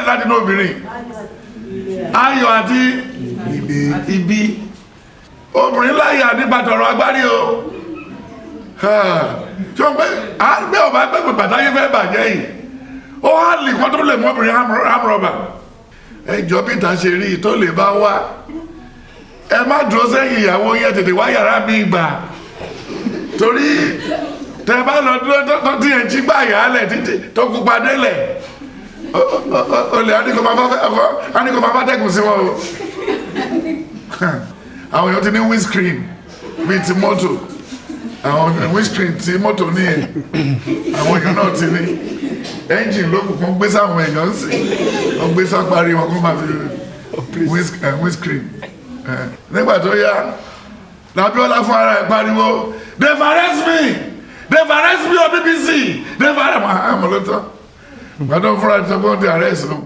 láti inú obìnrin ayọ̀ àti ibi obìnrin láyà nípa tọ̀rọ̀ agbárí o tí wọ́n pẹ́ àgbẹ̀ ọba pẹ́pẹ́ bàtàyé fẹ́ bàjẹ́ yìí ó há lè kọ́ tó lè mú obìnrin hamrọ̀bà ẹjọ́ Peter ṣe rí tó lè bá wá ẹ má dúró sẹ́yìn ìyàwó yẹn tètè wá yàrá mi gbà torí tẹ bá lọ dúró tó ti ẹ̀ jí gbà yàálẹ̀ títí tó kópa délẹ̀ olè àníkò máa fà tẹ́kùn sí wọn o àwọn èèyàn ti ní windscreen bíi ti mọ́tò àwọn windscreen ti mọ́tò ní ẹ̀ àwọn èèyàn náà ti ní engine ló kù kún gbé sáwọn èèyàn sí wọ́n gbé sáparí wọn kún máa fi windscreen nígbà tó yá Abíọ́lá fún ara ẹ̀ pariwo they've arrest me on BBC they've arrest me àmọ́ lọ́tọ́ gbàdọ̀ fúnra ẹ̀ tọ́gbọ́n ti arrest o.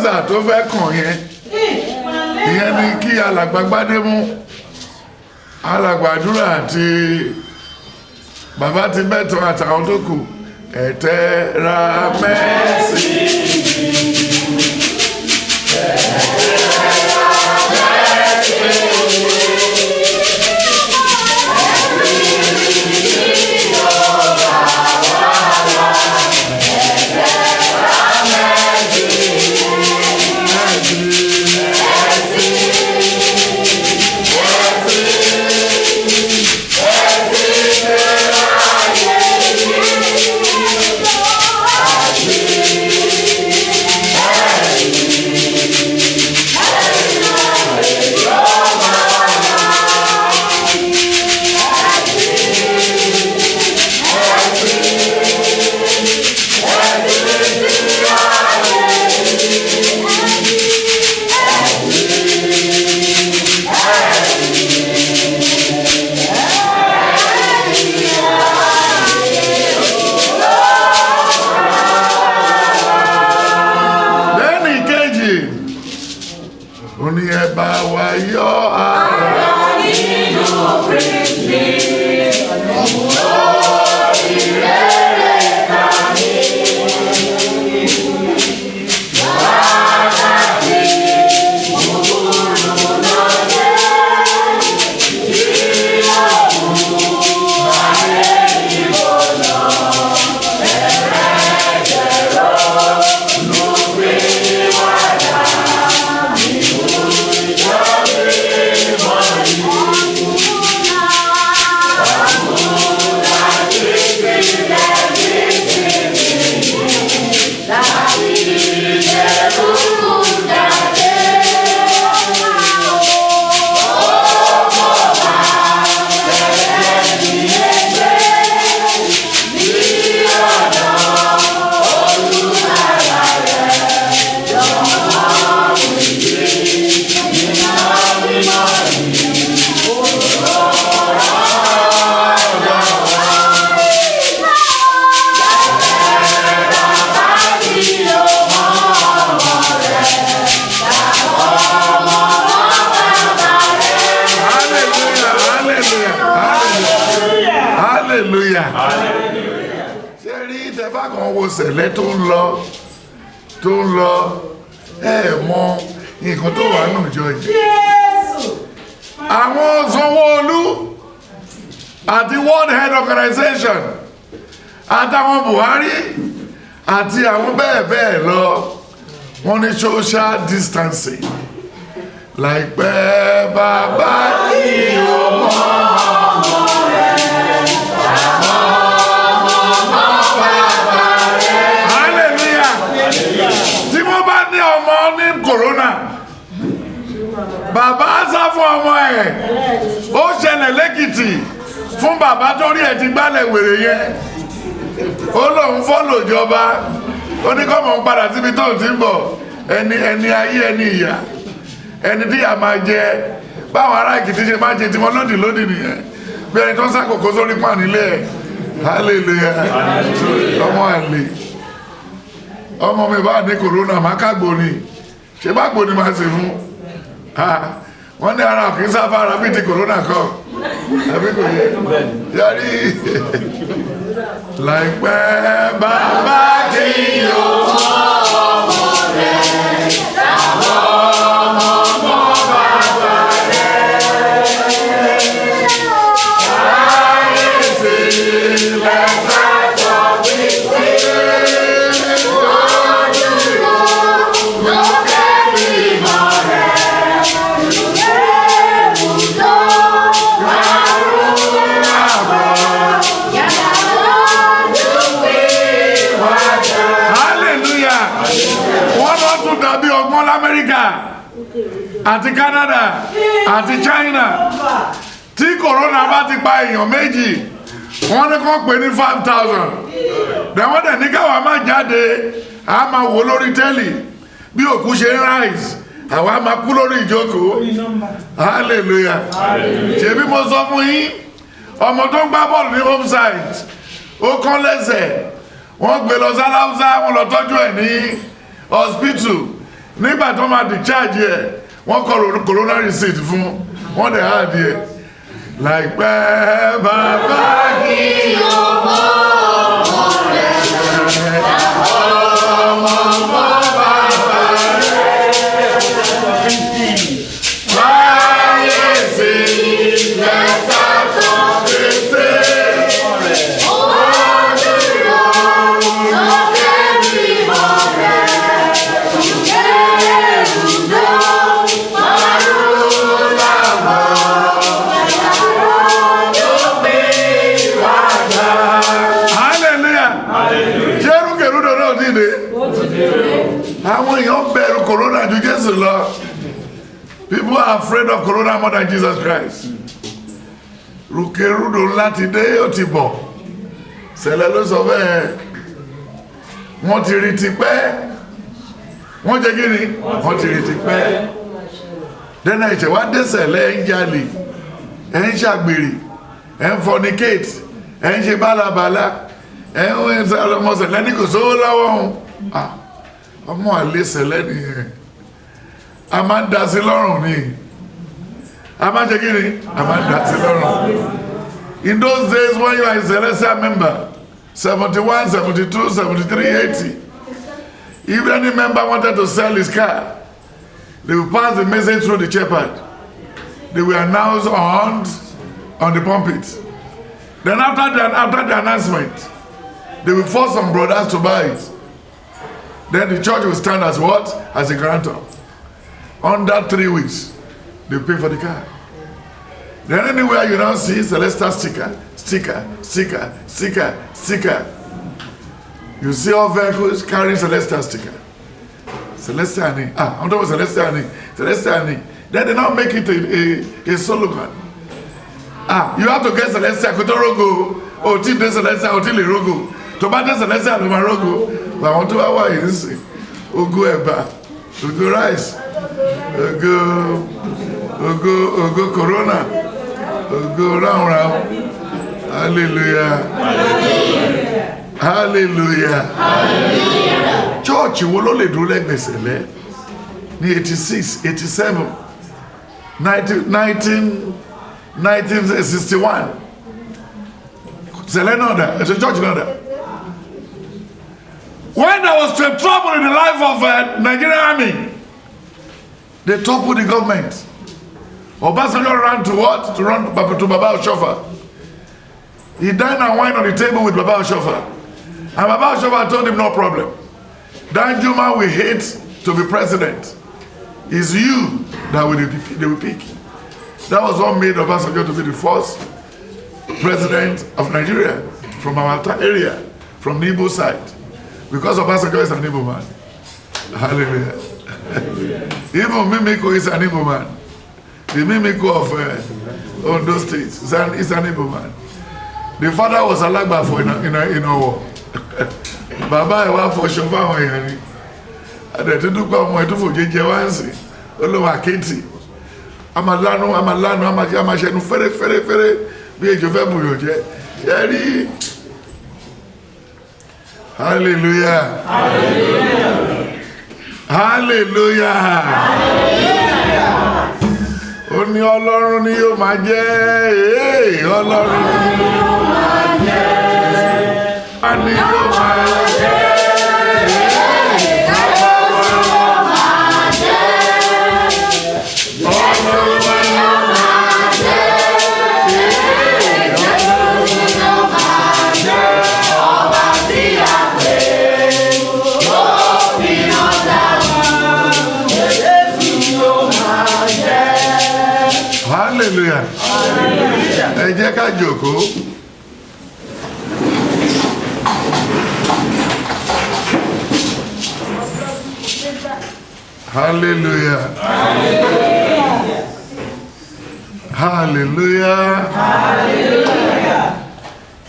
stanza tó fẹ́ kàn yẹn ìyẹn ni kí alàgbà Gbádémù alàgbà àdúrà àti bàbá ti bẹ́tọ̀ àtàwọn tó kù ẹ̀tẹ́ra mẹ́sì. Sẹ̀lẹ̀ tó ń lọ mọ nǹkan tó wà nù jọ yìí. Àwọn Sanwó-Olú àti World Health Organization àtàwọn Buhari àti àwọn bẹ́ẹ̀ lọ wọ́n ní social distancing láìpẹ́ bàbá yìí ó mọ́ corona bàbá sá fún ọmọ ẹ̀ ó ṣẹlẹ̀ lẹ́kìtì fún bàbá tó rí ẹ̀ ti gbálẹ̀ wèrè yẹn ó lóun fọ́lò ìjọba ó ní kọ́mọ̀ ń padà síbi tó ti ń bọ̀ ẹni ayé ẹni ìyà ẹni tí a máa jẹ báwọn ará Èkìtì ṣe máa jẹ tiwọn lódì nìyẹn bí ẹni tó ń sàkókò sórí pàn nílé ẹ̀ hallelujah ọmọ àlè ọmọ mi bá ní corona má kágbó ni ṣe bá gbòdì máa ṣe fún wọ́n ní ara kìí sáfà ara bí ti corona kọ́ àbí kò yẹ yọrí láìpẹ́ bàbá kí yóò ọmọ rẹ̀ láwọn ọmọ bàbá rẹ̀ láyé sí lẹ́sà sọ wípé America àti Canada àti China tí corona bá ti pa èèyàn méjì wọ́n ní kàn pé ní 5,000 dẹ̀wọ́n dẹ̀ ní káwa máa jáde a máa wò lórí tẹ́lì bí òkú ṣe ń rise àwa máa kú lórí ìjókòó hallelujah ṣebí mo sọ fún yín ọmọ tó ń gbá bọ́ọ̀lù ní home side ó kán lẹ́sẹ̀ wọ́n gbé lọ sáláúsá wọ́n lọ tọ́jú ẹ̀ ní hospital nígbà tó máa discharge ẹ̀ wọ́n kọ corona receipt fún wọ́n dẹ̀ há díẹ̀ láìpẹ́ bàbá kí ọmọ rẹ̀ ọmọ bàbá rẹ̀ wáyé sí lẹ́tà tó pété òdúró lókè bímọ rẹ̀ kẹ́rùdó márùn làbọ̀ tó gbé wàdà. Hallelujah. Jẹ́rú kẹrùdó náà dìde. Àwọn èèyàn bẹ̀rù corona ju Jésù lọ. People are afraid of corona more than Jesus Christ. Rùkèrúdò láti dé ó ti bọ̀. Sẹ̀lẹ̀ ló sọ bẹ́ẹ̀. Wọ́n ti rí ti pẹ́. Wọ́n jẹ́ gíní? Wọ́n ti rí ti pẹ́. Dẹ́nà ìṣẹ̀ wá dé sẹ̀lẹ̀ ń jalè. Ẹ ń ṣàgbèrè. Ẹ ń fornicate. Ẹ ń ṣe bálabàlá. Ẹ ń ọmọ sẹ̀lẹ̀ ní kò sówó lọ́wọ́ òun. Ọmọ àlè sẹ̀lẹ̀ nìyẹn. A máa ń dá sí lọ́rùn ni. A máa ń ṣe kí ni? A máa ń dá sí lọ́rùn. In those days when you are a celestial member, 71, 72, 73, 80, if any member wanted to sell his car, they will pass the message through the shepherd. They will announce on the pulpit. Then after the announcement, they will force some brothers to buy it. Then the church will stand as what? As a grantor. Under 3 weeks, they pay for the car. Then anywhere you now see Celestial sticker. You see all vehicles carrying Celestial sticker. Celestial name. I'm talking about Celestial name. Then they now make it a slogan. You have to get Celestial. Kutorogo. Oti de Celestial. Oti le rogo. Tomato Celestial lo ma rogo. But I want to have a Ogo eba. Ogo rice. Ogo corona. Ogo round. Hallelujah. Hallelujah. Church wo ló lè dúró lẹ́gbẹ̀ẹ́ sẹ̀lẹ̀ ní 86, 87, 1961. Sẹ̀lẹ̀ náà dà, ẹ̀sẹ̀ church náà dà. When there was trouble in the life of Nigerian army, they toppled the government. Obasanjo ran to what? To run to Baba Oshofa. He dined and wine on the table with Baba Oshofa. And Baba Oshofa told him, no problem. Danjuma will hate to be president. It's you that they will pick. That was what made Obasanjo to be the first president of Nigeria from our area, from the Igbo side. Because Obasanjo is an Igbo man. Hallelujah. Even Mimiko is an Igbo man. The Mimiko of Ondo State is an Igbo man. The father was Alagba for in our Baba Ewa for Shofa Oyani. And the Tuduka Moetu for JJ Wansi. Olowa Kenti. Amalano, Amashenu, Fere, be a Jovebu Yoje. Jerry. Hallelujah. Hallelujah. Hallelujah. Ó ní Ọlọ́run ni yóò máa jẹ́, Ọlọ́run ni yóò máa jẹ́, ni yóò máa jẹ́, Ọlọ́run ni yóò máa jẹ́, Ọlọ́run ni yóò máa jẹ́, Ọlọ́run ni yóò máa jẹ́, ọba tí a pè ó fi hàn dáhùn, Jésù yóò máa jẹ́. Hallelujah. Ẹ jẹ́ ká jókòó. Hallelujah. Hallelujah. Hallelujah.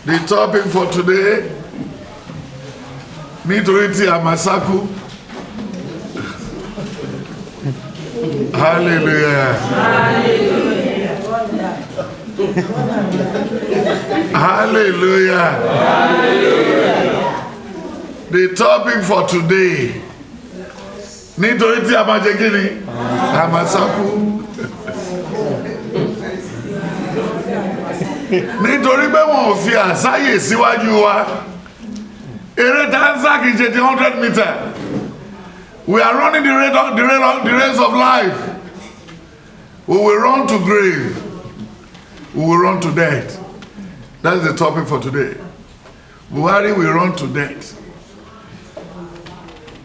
The topic for today, nítorí tí a máa sákú. Hallelujah. Hallelujah. Hallelujah. The topic for today, nítorí tí a máa jẹ kí ni a máa sákú nítorí pé wọn ò fi àsáyè síwájú wa eré tanza kìí ṣe ti 100 meter we are running the race of life. We will run to grave. We will run to death. That's the topic for today. Buhari will run to death.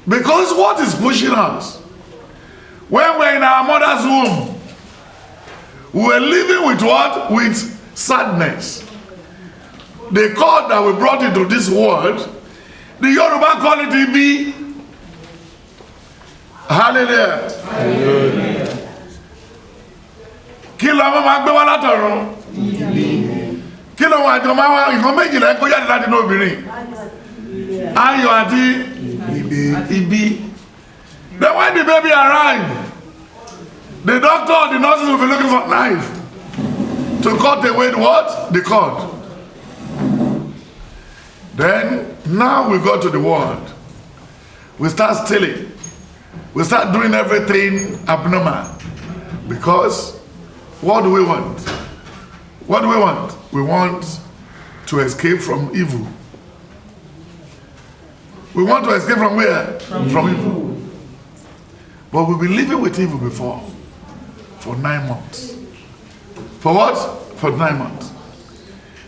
Because what is pushing us? When we're in our mother's womb, we were living with what? With sadness. The cord that we brought into this world, the Yoruba call it Ibi. Hallelujah. Hallelujah. Kí ló máa gbé wá látọ̀run? Kí ló wà jọ máa wá nǹkan méjìlá kó jáde láti inú obìnrin? Ayọ̀ àti ibi. Then when the baby arrived, the doctor or the nurses will be looking for a knife to cut away what? The cord. Then now we go to the world. We start stealing. We start doing everything abnormal. Because what do we want? What do we want? We want to escape from evil. We want to escape from where? From evil. But we've been living with evil before. For 9 months. For what? For 9 months.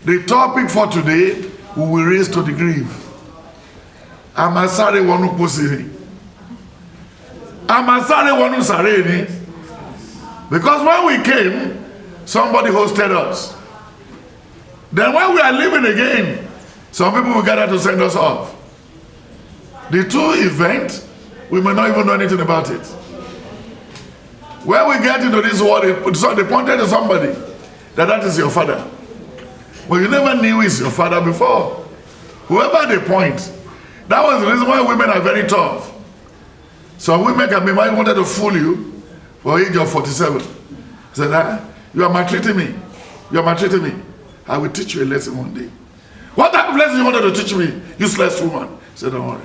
The topic for today, we will raise to the grave. Amasare wonu posiri. Amasare wonu sareni. Because when we came, somebody hosted us. Then when we are leaving again, some people will gather to send us off. The two events, we may not even know anything about it. When we get into this world, they pointed to somebody that is your father. But you never knew it's your father before. Whoever they point, that was the reason why women are very tough. Some women can be wanted to fool you for age of 47. Said, you are maltreating me. You are maltreating me. I will teach you a lesson one day. What type of lesson you wanted to teach me? Useless woman. He said, don't worry.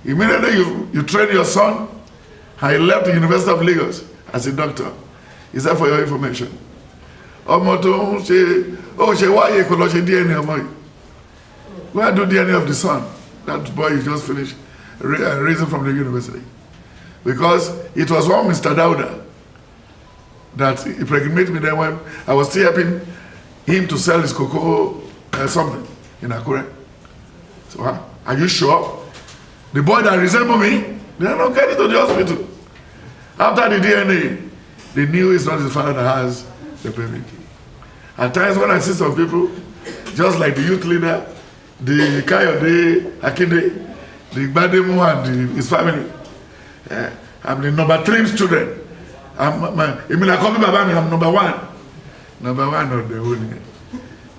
Immediately you train your son. I left the University of Lagos as a doctor. He said, for your information. Why do DNA of the son? That boy you just finished raising from the university. Because it was one Mr. Dauda that impregnated me then when I was still helping him to sell his cocoa something in Akure. So, are you sure? The boy that resembled me, they don't get it to the hospital. After the DNA, they knew it's not his father that has the baby. At times when I see some people, just like the youth leader, the Kayode Akinde, the Bademu and his family, I'm the number 3 student. I'm number 1. Number 1 of the whole year.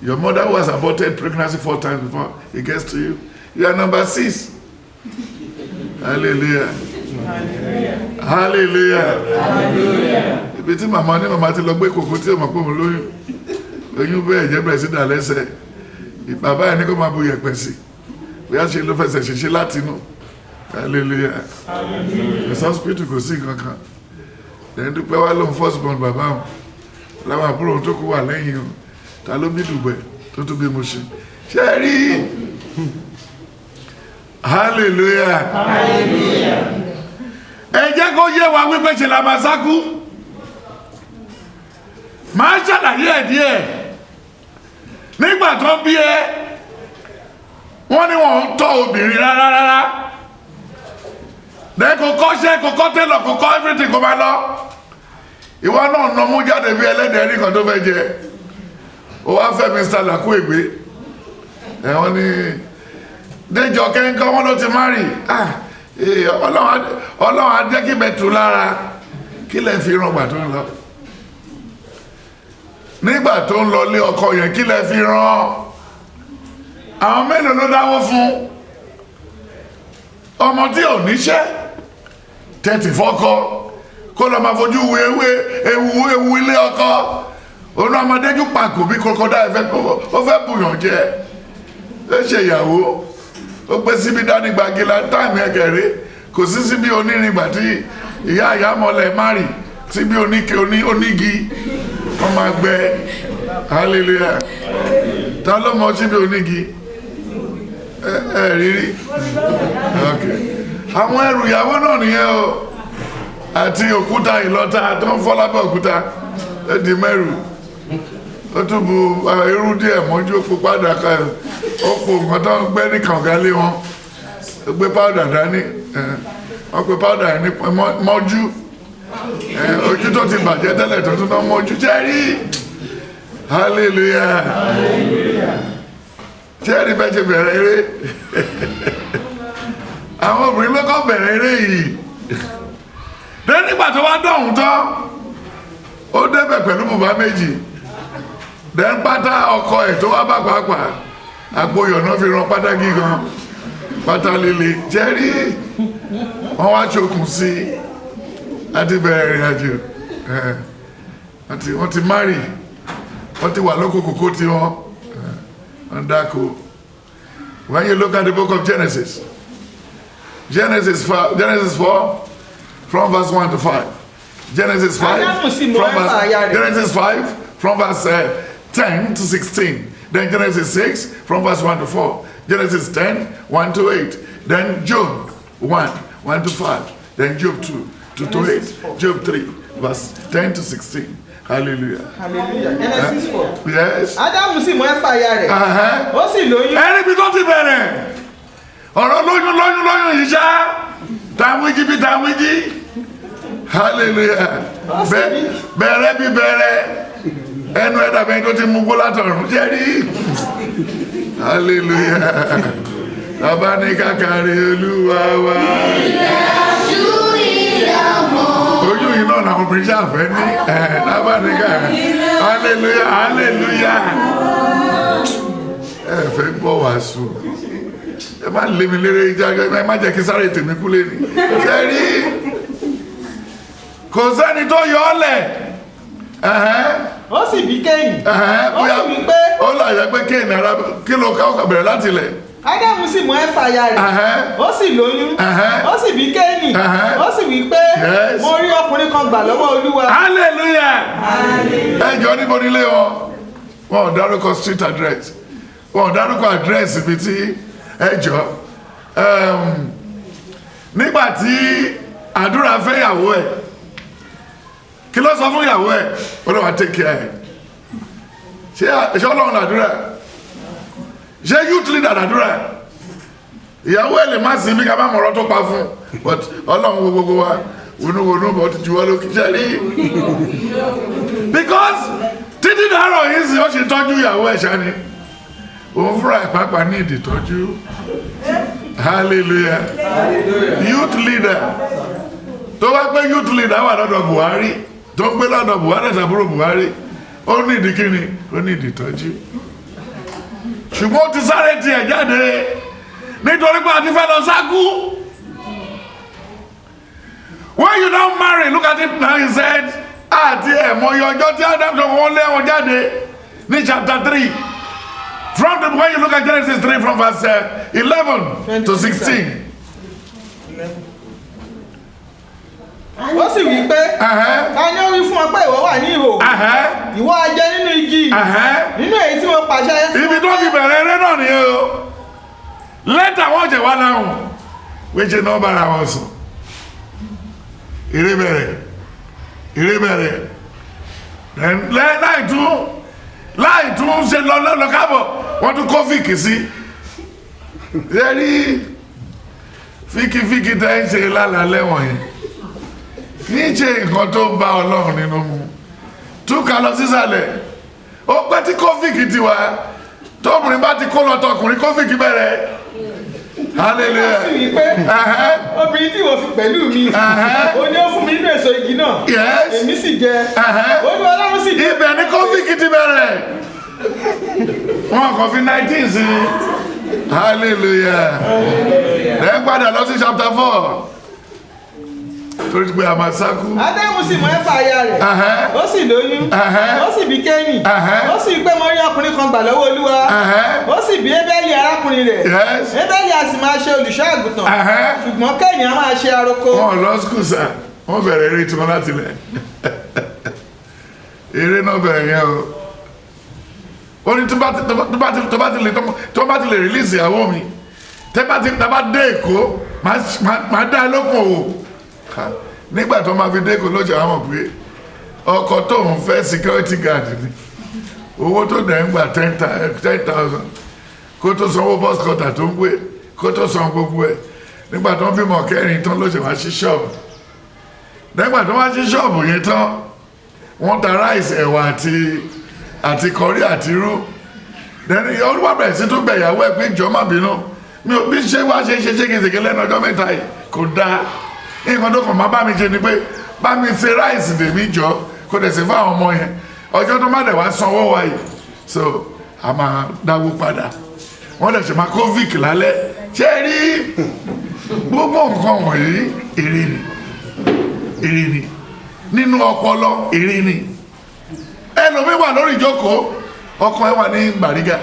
Your mother who has aborted pregnancy 4 times before it gets to you, you are number 6. Hallelujah. Hallelujah. Hallelujah. Hallelujah. If my money, my mother will be able to you be a president, let's say. If Baba and Nico Mabu Yakwesi, we actually love us as a Latino. Hallelujah. The hospital could sing. Then the power of firstborn Baba. Lama Pro took one laying you. Talo me to be to be motion. Sherry. Hallelujah. Hallelujah. Eja ko ye wa wi pe se la masaku. Ma ṣàlàyé díẹ̀. Nígbà tó bí ẹ wọ́n ní wọ́n tọ́ obìnrin rárá. Then kò kọ́ṣẹ́ kò kọ́ tẹ́lọ̀ kò kọ́ everything kò máa lọ. Ìwọ náà nà mú jáde bí ẹlẹ́dẹ̀ẹ́ ní kan tó fẹ́ jẹ. Ó wá fẹ́ Mr. Lakuegbe. Wọ́n ní Déjọ kẹ́ńkọ́ wọn ló ti márì. Ọlọ́run á jẹ́ kí bẹ̀ tù lára. Kí lẹ fi ràn gbà tó ń lọ? Nígbà tó ń lọ lé ọkọ yẹn kí lẹ fi ràn? Àwọn mélòó ló dáwó fún? Ọmọ tí ò níṣẹ́ tẹ́tì fọ́kọ kó lọ máa fojú ewu ilé ọkọ. Òun ọmọdéjú pàkó bí kòkòdá ẹ̀fẹ́ ó fẹ́ bùyàn jẹ. Ẹ ṣe ìyàwó ó pẹ́ síbi dání gbàgìlá táìmì ẹ̀kẹ̀rẹ́ kò sí síbí onírin ìgbà tí ìyá àyámọ́lẹ̀ márì síbí onígi wọ́n máa gbẹ hallelujah ta ló mọ síbí onígi rírí àwọn ẹrù ìyàwó náà nìyẹn o àti òkúta ìlọta tó ń fọ́ lábẹ́ òkúta ẹ̀dì mẹ́rù ó tún bu irú díẹ̀ mọ́jú ó po pàdà kan ó po nǹkan tó ń gbẹ́ ní kànga lé wọn ó gbé pàdà dání wọ́n pe pàdà ní mọ́jú ojú tó ti bàjẹ́ tẹ́lẹ̀ tó tún náà mọ́jú jẹ́rí hallelujah jẹ́rí bẹ́ẹ̀ ṣe bẹ̀rẹ̀ eré àwọn obìnrin ló kọ́ bẹ̀rẹ̀ eré yìí lẹ́yìn nígbà tó wá dọ̀hún tán ó débẹ̀ pẹ̀lú bùbá méjì dẹ́n pátá ọkọ ẹ̀ tó wá bá pàápàá àgboyọ̀ náà fi ran pátá gígan pátá líle jẹ́rí wọ́n wá ṣokùn sí láti bẹ̀rẹ̀ ìrìn àjò wọ́n ti márì wọ́n ti wà lóko kòkó tí wọ́n dáko. When you look at the book of Genesis 4 from verse 1 to 5. Genesis 5 from verse 10 to 16. Then Genesis 6 from verse 1 to 4. Genesis 10, 1 to 8. Then Job 1, 1 to 5. Then Job 2, 2 to 8. Job 3, verse 10 to 16. Hallelujah. Hallelujah. Genesis 4. Yes. Ádámù sì mú ẹ̀fà aya rẹ̀. Ó sì lóyún. Ẹni bí tó ti bẹ̀rẹ̀. Ọ̀rọ̀ lóyún yìí ṣá. Tàwíjí bí tàwíjí. Hallelujah. Bẹ̀rẹ̀ bí bẹ̀rẹ̀. Ẹnu ẹ̀dà bẹ́ẹ̀ tó ti mú gbó látọ̀run jẹ́rí. Hallelujah. Bàbá ní kàkàrí Olúwa wa. Ojú yìí náà làwọn obìnrin ṣàfẹ́ ní bàbá ní kàkàrí. Hallelujah. Hallelujah. Ẹ fẹ́ gbọ́ wàásù. Ẹ má lé mi léré ìjágẹ́, ẹ má jẹ́ kí sáré tèmi kú lé ní. Jẹ́rí. Kò sẹ́ni tó yọ ọ́ lẹ̀. Ó sì bí Kéènì. Ó sì wí pé. Ó láyé pé Kéènì ara kí ló ká ọkọ̀ bẹ̀rẹ̀ láti ilẹ̀. Ádámù sì mú ẹ̀fà aya rẹ̀. Ó sì lóyún. Ó sì bí Kéènì. Ó sì wí pé. Mo rí ọkùnrin kan gbà lọ́wọ́ Olúwa. Hallelujah. Ẹ jọ níbo nílé wọn? Wọn ò dárúkọ street address. Wọn ò dárúkọ address ibi tí ẹ jọ. Nígbà tí àdúrà fẹ́ ìyàwó ẹ̀. Kí ló sọ fún ìyàwó ẹ̀? Ó lọ́wọ́ take care ẹ̀. Ṣé Ọlọ́run làdúrà? Ṣé youth leader làdúrà? Ìyàwó ẹ̀ lè má sí bí ká bá mọ̀rọ̀ tó pa fún. But Ọlọ́run gbogbo wa wọnúwọnú bọ̀ ti juwọ́ lókè ṣe rí. Because títí dàárọ̀ yìí sì ó ṣe tọ́jú ìyàwó ẹ̀ ṣáni. Òun fúnra ẹ̀ pàápàá ní ìdìtọ́jú. Hallelujah. Youth leader. Tó wá pé youth leader wà lọ́dọ̀ Buhari. Tó ń gbé lọ́dọ̀ Buhari ṣàbúrò Buhari. Ó ní ìdí kíni? Ó ní ìdí ìtọ́jú. Ṣùgbọ́n ó ti sáré tiẹ̀ jáde nítorí pé a ti fẹ́ lọ sákú. When you don't marry, look at it now, he said, àti ẹ̀mọye ọjọ́ tí Adam sọ wọ́n lé wọn jáde ní chapter 3. When you look at Genesis 3 from verse 11 to 16. Ó sì wí pé. Ta ni ó wí fún ọ pé ìwọ wà ní ìhò? Ìwọ á jẹ nínú igi. Nínú èyí tí mo pàṣẹ. Ibi tó ti bẹ̀rẹ̀ eré náà nìyẹn o. Lẹ́tà wọ́n jẹ̀ wá láhùn. Wéṣe náà bára wọn sùn. Eré bẹ̀rẹ̀. Láì tún ṣe lọ kábọ̀, wọ́n tún kó fíkì sí. Yẹ́rí fíkì tẹ́ ń ṣe lálàálẹ́ wọ̀nyí. Kì í ṣe nǹkan tó bá Ọlọ́run nínú mu. Túkà lọ sísàlẹ̀. Ó pẹ́ tí kófíkì ti wá. Tóbìnrin bá ti kó lọ tọkùnrin kófíkì bẹ̀rẹ̀. Hallelujah. Ó sì wí pé obìnrin tí ìwọ fi pẹ̀lú mi. Ó ní ó fún mi nínú èso igi náà. Yes. Èmi sì jẹ. Ó ní Ọlọ́run sì jẹ. Ibẹ̀ ni kófíkì ti bẹ̀rẹ̀. Wọ́n kàn fi 19 sí. Hallelujah. Ẹ padà lọ sí chapter 4. torí pé a máa sákú. Ádámù sì mọ Éfà aya rẹ̀, ó sì lóyún, ó sì bí Kénì, ó sì pé mo rí ọkùnrin kan gbà lọ́wọ́ Olúwa, ó sì bí Ébẹ́lì arákùnrin rẹ̀, Ébẹ́lì a sì máa ṣe olùṣọ́ àgùntàn, ṣùgbọ́n Kénì a máa ṣe aroko. Wọ́n lọ skul sá, wọ́n bẹ̀rẹ̀ eré tiwọn láti lẹ̀. Eré náà bẹ̀rẹ̀ yẹn o. Ó ní tó bá ti lè release ìyàwó mi, tẹ́ bá dé Èkó, máa dá ẹ lókun òwò. Nígbà tó máa fi dé Èkó lọ́jà wọn mọ̀ pé ọkọ tó ń fẹ́ security guard ni. Owó tó dẹ̀ ń gbà 10,000 kó tó sanwó bus cutter tó ń gbé kó tó san gbogbo ẹ̀. Nígbà tó ń bímọ kẹrin tán ló ṣe wá sí ṣọ́ọ̀bù. Nígbà tó wá sí ṣọ́ọ̀bù yẹn tán, wọ́n ta ráìsì ẹ̀wà àti kọrí àti irú. Dẹ́ni olúwa bẹ̀rẹ̀ sí tó bẹ̀yàwó ẹ̀ pé jọ má bínú. Mi ò bí ṣe wá ṣe ṣégeṣège lẹ́nu ọjọ́ mẹ́ta yìí kò dáa. Nǹkan tó kàn máa bá mi ṣe ni pé bá mi ṣe ráìsì dèmí jọ kó dẹ̀ sí fáwọn ọmọ yẹn. Ọjọ́ tó má dẹ̀ wá sanwó wa yìí. So a máa dáwó padà. Wọ́n dẹ̀ ṣe máa kó vic lálẹ́. Ṣé rí gbogbo nǹkan wọ̀nyí èrè ni nínú ọpọlọ èrè ni. Ẹlòmíì wà lórí ìjókòó ọkọ ẹ wà ní Bàrígà.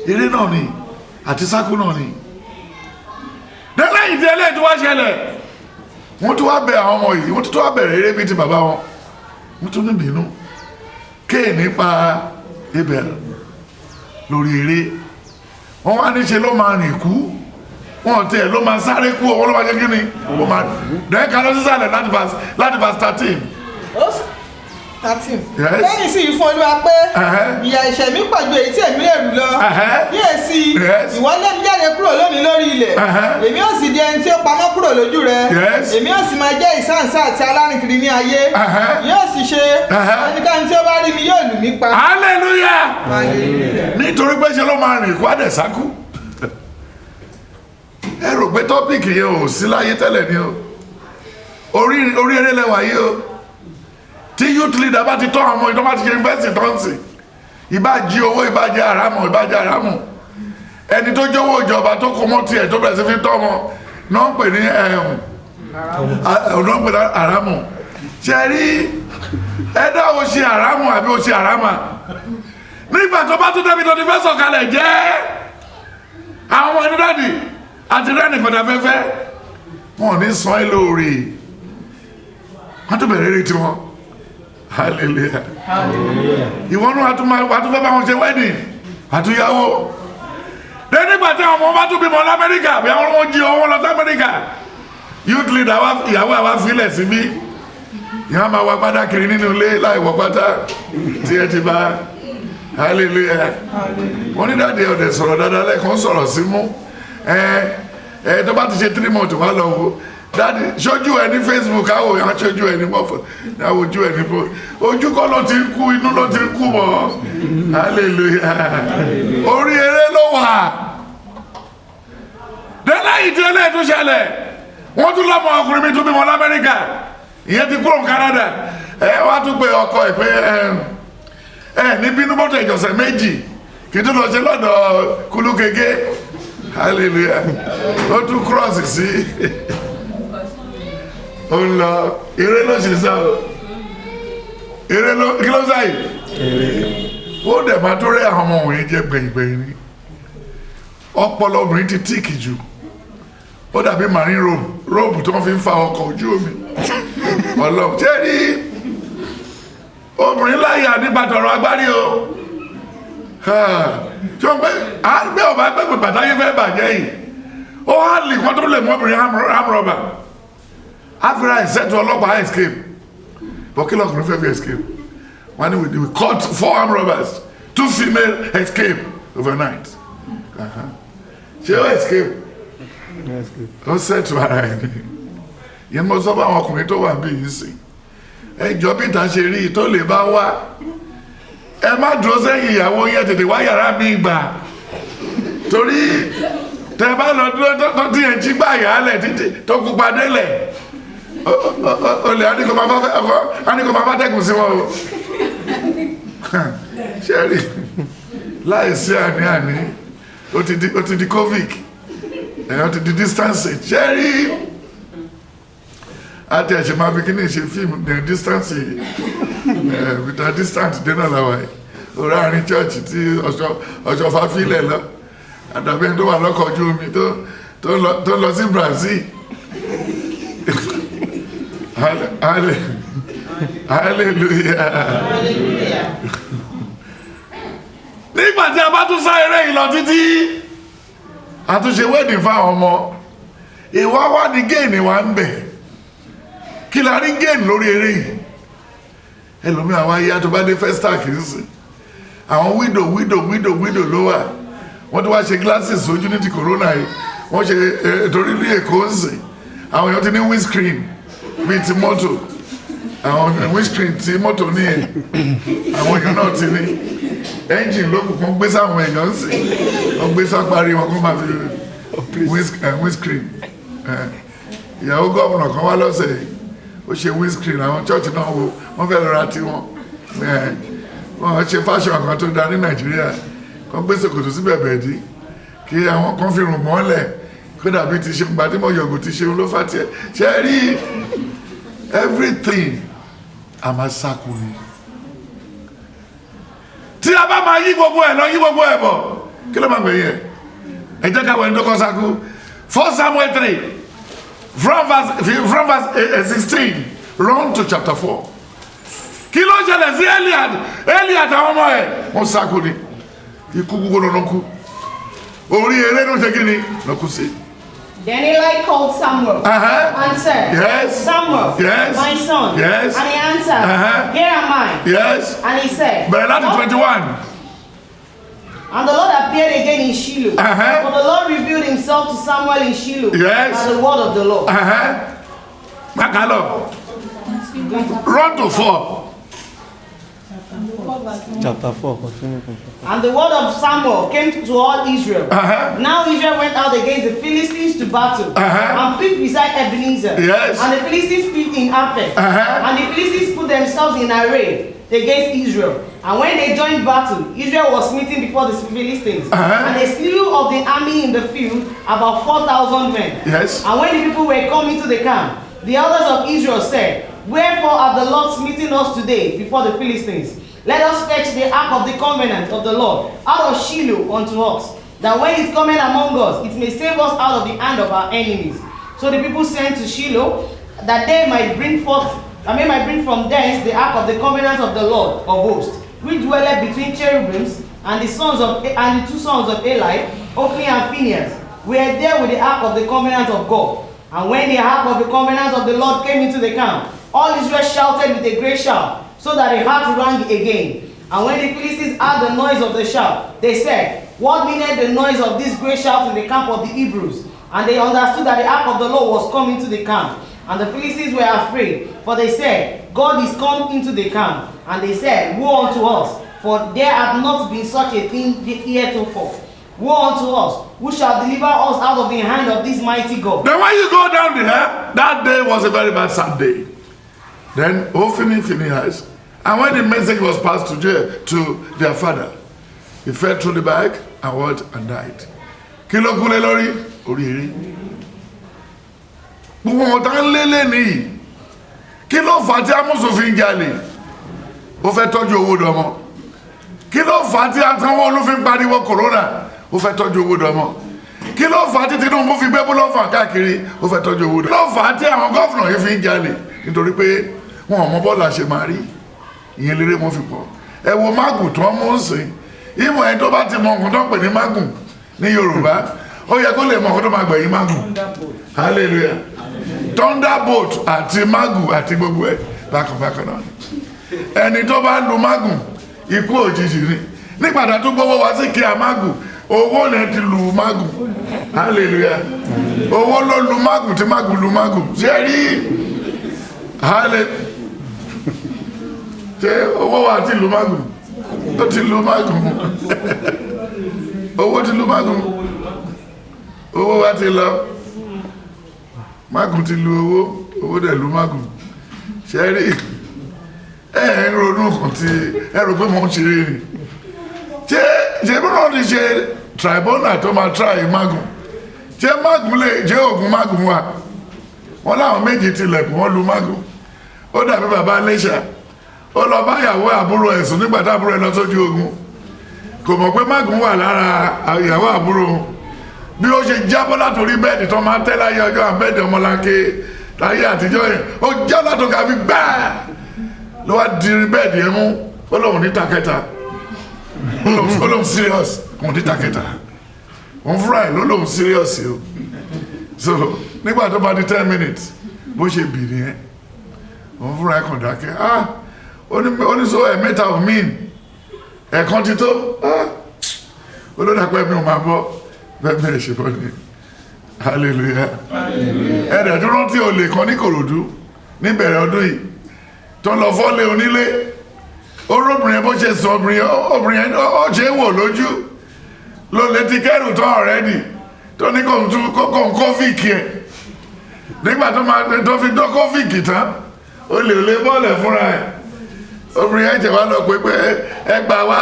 Èrè náà ni àti sákú náà ni. Lẹ́yìn tí ẹlẹ́yìn tó wá ṣẹlẹ̀ wọ́n tó wá bẹ àwọn ọmọ yìí wọ́n tó wá bẹ̀rẹ̀ eré bíi ti bàbá wọn wọ́n tó ní bínú Kéènì pa Ébẹ́l lórí eré wọ́n wá ní ṣe ló máa rìn kú wọ́n tẹ̀ ló máa sáré kú owó ló máa jẹ́ kí ni ó máa dẹ́ka lọ sísàlẹ̀ láti verse 13. 13. Lẹ́yìn sí ìfún Olúwa pé ìyà ẹ̀ṣẹ̀ mi pọ̀ ju èyí tí èmi lè rù lọ. Kíyèsí ìwọ lé mi jáde kúrò lónìí lórí ilẹ̀. Èmi ó sì di ẹni tí ó pamọ́ kúrò lójú rẹ. Èmi ó sì máa jẹ́ ìsáǹsá àti alárìnkiri ní ayé. Yóò sì ṣe ẹnikẹ́ni tí ó bá rí mi yóò lù mí pa. Hallelujah! Nítorí pé ṣe ló máa rìn kú àdẹ̀sákú. Ẹ rò pé tọ́pìkì yẹn ò sí láyé tẹ́lẹ̀ ni o. Orí eré lẹ́wà yìí o. Tí youth leader bá ti tọ́ àwọn ọmọ ìtọ́ bá ti ṣe investment tó ń sìn ìbá jí owó ìbá jẹ́ àrámù ẹni tó jówó ìjọba tó kó mọ́ tiẹ̀ tó bẹ̀rẹ̀ sí fi tọ́ ọmọ náà ń pè ní àrámù ṣe rí ẹ̀dá o ṣe àrámù àbí o ṣe àrámà nígbà tó bá tún débi tó ti fẹ́ sọ̀kalẹ̀ jẹ́ àwọn ọmọ ẹni dáàdì àti rẹ́nì kọ̀dà fẹ́fẹ́ wọn ò ní sàn ẹ́ lóore wọ́n tún bẹ̀rẹ̀ rí tiwọn. Hallelujah. Ìwọ náà wà tún fẹ́ bá wọn ṣe wedding àtúnyàwó. Nígbà tí àwọn ọmọ bá tún bímọ l'Amẹ́ríkà bí àwọn ọmọ jí owó lọ sí Amẹ́ríkà. Youth leader ìyàwó àwa filẹ̀ síbí. Ìyá máa wá pátá kiri nínú ilé láì wọ pátá tí ẹ ti bá. Hallelujah. Wọ́n ní dáadé ọ̀dẹ̀ sọ̀rọ̀ dáadáa lẹ́ẹ̀kan sọ̀rọ̀ sí mú. Tó bá ti ṣe 3 months wá lọ wo. Daddy, ṣojú ẹ ní Facebook àwọ̀ yẹn ṣojú ẹ ní mọ́fọ́ àwọ̀ ojú ẹ ní fún ojú kọ́ ló ti ń kú inú ló ti ń kú mọ́ hallelujah orí eré ló wà délẹ̀ ìdílé tó ṣẹlẹ̀ wọ́n tún lọ́mọ ọkùnrin mi tún bímọ l'Amẹ́ríkà ìyẹn ti kúrò ní Canada wá tún pé ọkọ ẹ pé ní bínú mọ́tò ìjọsẹ̀ méjì kì í tún lọ ṣe lọ́dọ̀ Kulukege hallelujah ó tún cross sí. Ó ń lọ eré ló ṣe sá o eré ló kí ló sáyì ó dẹ̀ máa tó rẹ́ àwọn ọmọ wọ̀nyí jẹ́ gbẹ̀yìngbẹ̀yìn ni ọpọlọ obìnrin ti tíìkì jù ó dàbí marine rope tó wọ́n fi ń fa ọkọ̀ ojú omi ọlọ́run ṣé rí obìnrin láyà nípa tọ̀rọ̀ agbárí o tí wọ́n gbé ọba gbẹ̀gbẹ̀ bàtáyé fẹ́ bàjẹ́ yìí ó hàn lè kọ́ tó lè mú obìnrin hamrọ̀bà After said to ọlọ́pàá escape but kí lọ́kùnrin fẹ́ fi escape one we caught 4 armed robbers 2 female escape overnight ṣé ó escape ó said to ara ẹni yẹn mo sọ fún àwọn ọkùnrin tó wà bí yìí sí ẹjọ́ bí ìta ṣe rí tó lè bá wá ẹ má dúró sẹ́yìn ìyàwó yẹn tètè wá yàrá mi gbà torí tẹ bá lọ dúró tó ti ẹ̀ ń jí gbà yàrá títí tó kú padé lẹ̀ olè àníkò máa fà tẹ́kùn sí wọn o ṣẹ́rí láìsí àní ó ti di covid ó ti di distancing ṣẹ́rí àti ẹ̀ṣẹ̀ máa fi kíní ṣe fíìmù ní distance with a distance dènà làwọn ẹ̀ orí àárín church tí ọ̀ṣọ́fà fílẹ̀ lọ àdàbí ẹni tó wà lọ́kọ̀ ojú omi tó lọ sí Brazil. Hallelujah. Nígbà tí a bá tún sá eré ìlọ títí a tún ṣe wedding fáwọn ọmọ ìwà wá ní gain wa ń bẹ̀ kí la rí gain lórí eré yìí ẹlòmí àwọn ayé tó bá dé festa kì í sìn àwọn widow ló wà wọ́n tó wá ṣe glasses ojú ní ti corona yìí wọ́n ṣe torí ní Èkó ń sìn àwọn èèyàn ti ní windscreen bíi ti mọ́tò àwọn windscreen ti mọ́tò ní ẹ̀ àwọn èèyàn náà ti ní engine lókùn kan gbé sáwọn èèyàn ń sìn wọ́n gbé sáparí wọn kó máa fi windscreen ìyàwó gómìnà kan wá lọ́sẹ̀ yìí ó ṣe windscreen àwọn church náà wo wọ́n fẹ́ lọ́ra tí wọ́n ṣe fashion kan tó dá ní Nàìjíríà kan gbé ṣòkòtò sí bẹ̀bẹ̀ dí kí àwọn kan fi rùn mọ́lẹ̀ kó dàbí ti ṣe gbàdí mọ̀ yọ̀gò ti ṣe ló fà tiẹ̀ ṣe rí everything a máa ṣàkóni tí a bá máa yí gbogbo ẹ̀ lọ yí gbogbo ẹ̀ bọ̀ kí ló máa gbẹ̀yẹ ẹ jẹ́ ká wọ ẹni tó kọ́ sáku 1 Samuel 3 from verse 16 run to chapter 4 kí ló ṣẹlẹ̀ sí Eliad àwọn ọmọ ẹ̀ wọ́n ṣàkóni ikú gbogbo lọ́nà kú orí eré ló ṣe kí ni lọ́kù sí. Then Eli called Samuel and said, Yes. Samuel, Yes. my son. Yes. And he answered, Here am I. Yes. And he said, But that's 21. And the Lord appeared again in Shiloh. For the Lord revealed himself to Samuel in Shiloh. Yes. By the word of the Lord. Makalo. Run to 4. Chapter 4, continue. And the word of Samuel came to all Israel. Now Israel went out against the Philistines to battle, and picked beside Ebenezer. Yes. And the Philistines picked in Aphek. And the Philistines put themselves in array against Israel. And when they joined battle, Israel was smitten before the Philistines. And they slew of the army in the field about 4,000 men. Yes. And when the people were coming to the camp, the elders of Israel said, Wherefore hath the Lord smitten us today before the Philistines? Let us fetch the ark of the covenant of the Lord out of Shiloh unto us, that when it cometh among us, it may save us out of the hand of our enemies. So the people sent to Shiloh, that they might bring from thence the ark of the covenant of the Lord of hosts, which dwelleth between cherubims, and the 2 sons of Eli, Hophni and Phinehas, were there with the ark of the covenant of God. And when the ark of the covenant of the Lord came into the camp, all Israel shouted with a great shout, so that a heart rang again. And when the Philistines heard the noise of the shout, they said, What meaneth the noise of this great shout in the camp of the Hebrews? And they understood that the ark of the Lord was come into the camp. And the Philistines were afraid, for they said, God is come into the camp. And they said, Woe unto us, for there hath not been such a thing heretofore. Woe unto us, who shall deliver us out of the hand of this mighty God? Then when you go down there, that day was a very bad sad day. Then Hophni and Phinehas, and when the message was passed to their father, he fell through the back and died. Kí ló kú lé lórí? Orí eré. Gbogbo wọn tá ń lélẹ̀ nìyí. Kí ló fà á tí amúsòfin jalè? Ó fẹ́ tọ́jú owó dọmọ. Kí ló fà á tí àtàwọn olófin pariwo corona? Ó fẹ́ tọ́jú owó dọmọ. Kí ló fà á tí Tinubu fi gbé búlọ́fà káàkiri? Ó fẹ́ tọ́jú owó dọmọ. Kí ló fà á tí àwọn gọ́fìnà yìí fi ń jalè? Nítorí pé wọn ò mọ bọ́ọ̀lù àṣẹ máa rí. Ìyẹn lérè wọn fi pọ̀. Ẹ wo mágùn tó ń mú sìn. Ìmọ̀ ẹ̀ tó bá ti mọ nǹkan tó ń pè ní mágùn ní Yorùbá, ó yẹ kó lè mọ nǹkan tó máa gbẹ̀yìn mágùn. Hallelujah. Thunderbolt àti mágùn àti gbogbo ẹ̀ bákan náà. Ẹni tó bá lu mágùn, ikú òjijì ni. Nígbàdá tó gbówó wá sí kí a mágùn, owó lẹ ti lu mágùn. Hallelujah. Owó ló lu mágùn tí mágùn lu mágùn. Ṣé rí? Hallelujah. Ṣé owó wa ti lu mágùn? Ó ti lu mágùn. Owó ti lu mágùn. Owó wa ti lọ. Mágùn ti lu owó dẹ̀ lu mágùn. Ṣé rí? Ń ronú kan tí rò pé mo ń ṣeré ni. Ṣé bí wọ́n ti ṣe tribunal tó máa try mágùn? Ṣé mágùn lè jẹ́ oògùn mágùn wa? wọ́n láwọn méjì tilẹ̀kùn wọ́n lu mágùn ó dàbí bàbá Iléṣà ó lọ bá ìyàwó àbúrò ẹ̀sùn nígbà tí àbúrò ẹ̀ lọ sójú ogun kò mọ̀ pé mágùn wà lára ìyàwó àbúrò bí ó ṣe jábọ́ látòrí bẹ́ẹ̀dì tó máa tẹ́ láyé ọjọ́ àbẹ́ẹ̀dì ọmọlanke láyé àtijọ́ yẹn ó já látòkè àfi gbáà ló wá dirí bẹ́ẹ̀dì ẹ̀ mú ó lóun ní takẹ́ta ó lóun serious òun ní takẹ́ta òun fúnra ẹ̀ ló lóun serious o so nígbà tó bá di 10 minutes bó ṣe bì nìyẹn òun fúnra ẹ̀ kàn dákẹ́ oníṣó ẹ̀mẹ́ta ò míìn ẹ̀kan ti tó olódàpẹ́ mi ò máa bọ́ bẹ́ẹ̀ ṣe bọ́ ni hallelujah ẹ̀rẹ̀ tó rántí olè kan ní Kòròdú níbẹ̀rẹ̀ ọdún yìí tó lọ fọ́lé onílé orobìnrin bó ṣe sọ obìnrin ó ṣe ń wò lójú ló lè ti kẹ́rù tán ọ̀rẹ́dì tó ní kò ń kófíìkì ẹ̀ nígbà tó fi dán kófíìkì tán ó lè bọ́ọ̀lẹ̀ fúnra ẹ̀ obìnrin ẹ̀ jẹ̀ wá lọ pé ẹgbà wá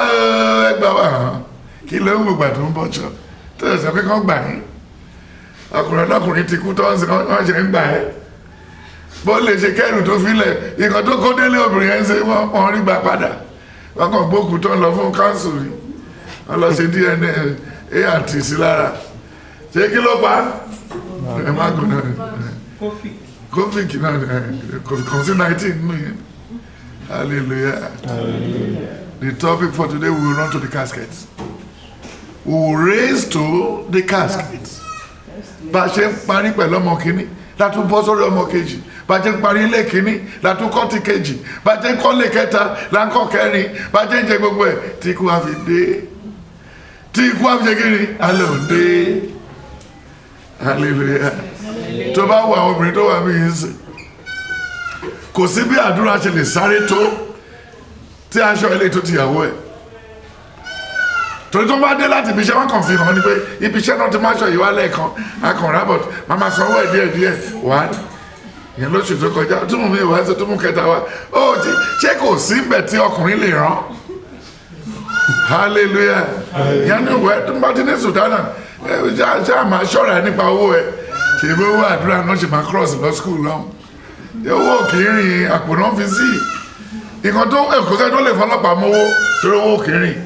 kí ló ń gbogbo tó ń bọ́ ṣọ tó yẹ sọ pé kán gbà yín ọkùnrin ti kú tó wọ́n ṣe ń gbà ẹ́ bó lè ṣe kẹ́rù tó filẹ̀ nǹkan tó kó délé obìnrin ẹ̀ ń ṣe wọ́n rí gbà padà wọ́n kàn gbókù tó ń lọ fún káńsù rí wọ́n lọ ṣe DNA ART sí lára ṣé kí ló pa ẹ má gùn náà covid náà kò sí 19 nínú yẹn hallelujah the topic for today we will run to the casket we will raise to the casket bá a ṣe ń parí pẹ̀lú ọmọ kìíní látún bọ́ sórí ọmọ kejì bá a ṣe ń parí ilé kìíní látún kọ́ ti kejì bá a ṣe ń kọ́ lé kẹta láńkọ́ kẹrin bá a ṣe ń jẹ gbogbo ẹ̀ tí ikú wa fi dé tí ikú wa fi ṣe kiri alẹ́ ò dé hallelujah tó bá wọ àwọn obìnrin tó wà mí yìí sìn kò sí bí àdúrà ṣe lè sáré tó tí aṣọ ilé tó ti yàwó ẹ̀ torí tó bá dé láti ibi iṣẹ́ wọn kàn fi hàn ní pé ibi iṣẹ́ náà ti máa ṣọ ìwà lẹ́ẹ̀kan akànrà bọ̀ màmá sanwó ẹ̀ díẹ̀ wá ìyẹn lóṣù tó kọjá tó mú mi wá tó mú kẹta wá ó ti ṣé kò sí bẹ̀ tí ọkùnrin lè rán hallelujah ìyẹn ní ìwé tó bá ti ní sùtánà ṣé àmà ṣọ́ra nípa owó ẹ̀ ṣe ìwé owó àdúrà náà ṣe máa cross lọ school náà owó kì í rìn àpò náà fi sí nǹkan tó ẹ̀kọ́ sẹ́ni tó lè fọlọ́pàá mọ́wó torí owó kì í rìn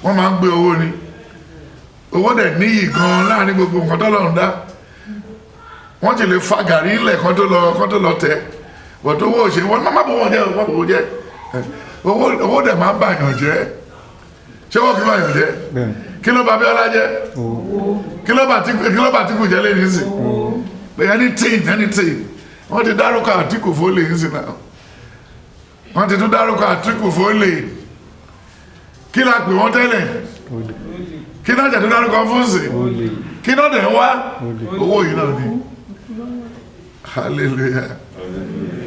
wọ́n máa ń gbé owó ni owó dẹ̀ níyì gan láàrin gbogbo nǹkan tó lọ́run dá wọ́n ti lè fa gàrí ilẹ̀ kan tó lọ tẹ̀ bọ̀ tó owó òṣèlú wọn má bọ̀ wọ́n jẹ́ owó dẹ̀ máa ń bàyàn jẹ́ ṣé wọ́n kí bàyàn jẹ́ kí ló bá Abíọ́lá jẹ́ kí ló bá Àtíkù jẹ́ lẹ́yìn sí anything wọ́n ti dárúkọ Àtíkù fólè ń sìn náà wọ́n ti tún dárúkọ Àtíkù fólè kí la pè wọ́n tẹ́lẹ̀ kí náà jẹ̀dú dárúkọ fún sí kí náà dẹ̀ wá owó yìí náà ni hallelujah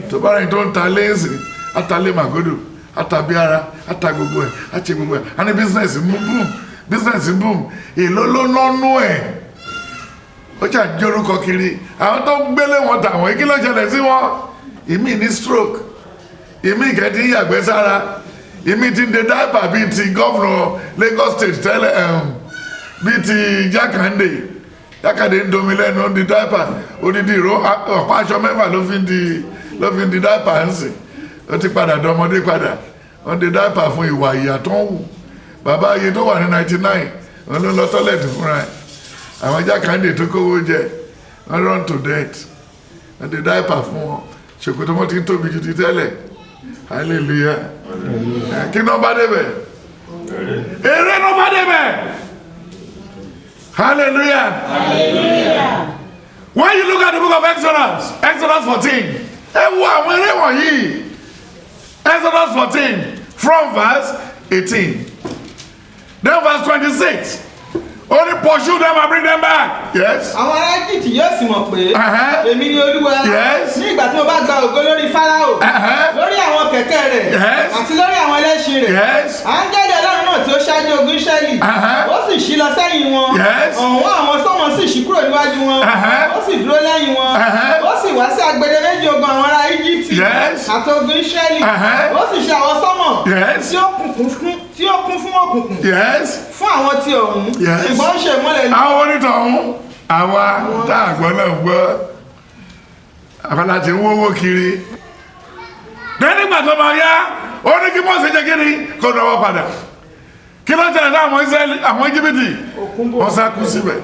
tó bá rìn tó ń ta léèsì àtàlé màgódò àtàbí ara àtà gbogbo ẹ̀ àti gbogbo ẹ̀ a ní business boom èlò ló lọ́nú ẹ̀ ó jà jórúkọ kiri àwọn tó gbélé wọn tàwọn kí ló ṣẹlẹ̀ sí wọn ìmí ní stroke ìmí ìkẹ́tì yàgbẹ́ sára ìmí ti de dáìpà bíi ti gọ́vnọ̀ Lagos State tẹ́lẹ̀ bíi ti Jákàndé ń domi lẹ́nu ó di dáìpà odidi ìró ọ̀pá aṣọ mẹ́fà ló fi ń di dáìpà ń sìn ó ti padà dọmọdé padà ó di dáìpà fún ìwà ìyà tó ń wù bàbá ayé tó wà ní 99 wọn ló lọ tọ́lẹ̀tì fúnra ẹ̀ àwọn Jákàndé tó kówó jẹ wọn run to death ó di dáìpà fún wọn ṣòkòtò wọn ti ń tóbi ju ti tẹ́lẹ̀ hallelujah kí náà bá débẹ̀ èrè náà bá débẹ̀ hallelujah when you look at the book of Exodus 14 ẹ wo àwọn eré wọ̀nyí Exodus 14 from verse 18 then verse 26 only pursue them and bring them back. Yes. Àwọn ará Egypt yóò sì mọ̀ pé èmi ni Olúwa. Yes. Ní ìgbà tí mo bá gba ògo lórí Fáráò. Lórí àwọn kẹ̀kẹ́ rẹ̀. Yes. Àti lórí àwọn ẹlẹ́ṣin rẹ̀. Yes. Áńgẹ́lì Ọlọ́run náà tí ó ṣáájú ogun Ísírẹ́lì. Ó sì ṣí lọ sẹ́yìn wọn. Yes. Ọ̀hún àwọn sọ́mọ sì ṣí kúrò níwájú wọn. Ó sì dúró lẹ́yìn wọn. Ó sì wá sí agbede méjì ogun àwọn ará Egypt. Yes. Àti ogun Ísírẹ́lì. Ó sì ṣe àwọn sọ́mọ. Yes. Tí ó kún fún òkùnkùn. Yes. Fún àwọn tí ọ̀hún. Yes. Ṣùgbọ́n ṣe ìmọ́lẹ̀ ní. Àwọn onítọ̀hún àwa tá àgbọ̀ náà gbọ́ àfàlà tí ń wówó kiri nígbà tó máa yá ó ní kí Mósè jẹ́ kí ni kó dọwọ́ padà kí ló tẹ̀lé náà àwọn Ísírẹ́lì àwọn Íjíbítì wọ́n sá kú síbẹ̀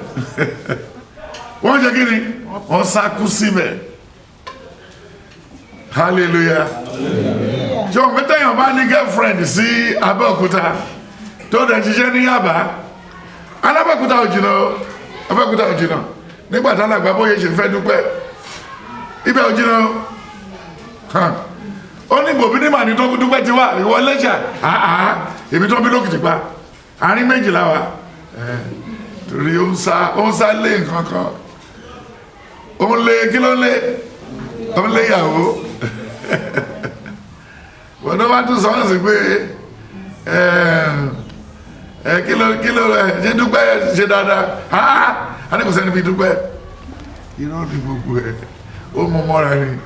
wọ́n jẹ́ kí ni wọ́n sá kú síbẹ̀ hallelujah jọ pé téèyàn bá ní girlfriend sí Abẹ́òkúta tó dẹ̀ ṣiṣẹ́ ní Yaba alábẹ́òkúta ò jìnnà Abẹ́òkúta ò jìnnà nígbà tá àgbà bóyá ṣe fẹ́ dúpẹ́ ibẹ̀ ò jìnnà ó ní gbòbí ní màní tó dúpẹ́ ti wá ìwọ lẹ́ṣà èmi tó bí lókìtì pa àárín méjìlá wa torí ó ń sá lé nǹkan kan ó ń lé kí ló ń lé ó ń lé ìyàwó wọ́n tó bá tún sọ ọ́n sí pé kí ló ṣe dúpẹ́ ṣe dáadáa a ní kò sẹ́ni bí dúpẹ́ irọ́ ní gbogbo ẹ̀ ó mú mọ́ra ni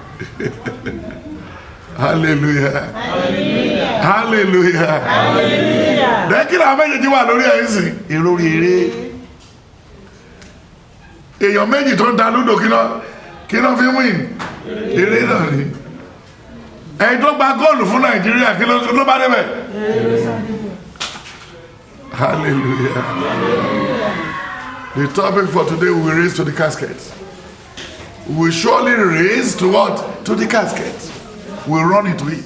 hallelujah hallelujah dẹ́kí làwọn méjèèjì wà lórí ẹ̀yìn sí ìrórí eré èèyàn méjì tó ń ta lúdò kí náà fi win eré náà ni ẹ̀yìn tó gba góòlù fún Nàìjíríà kí ló bá débẹ̀ hallelujah the topic for today we will raise to the casket we will surely raise to what? To the casket. We run into it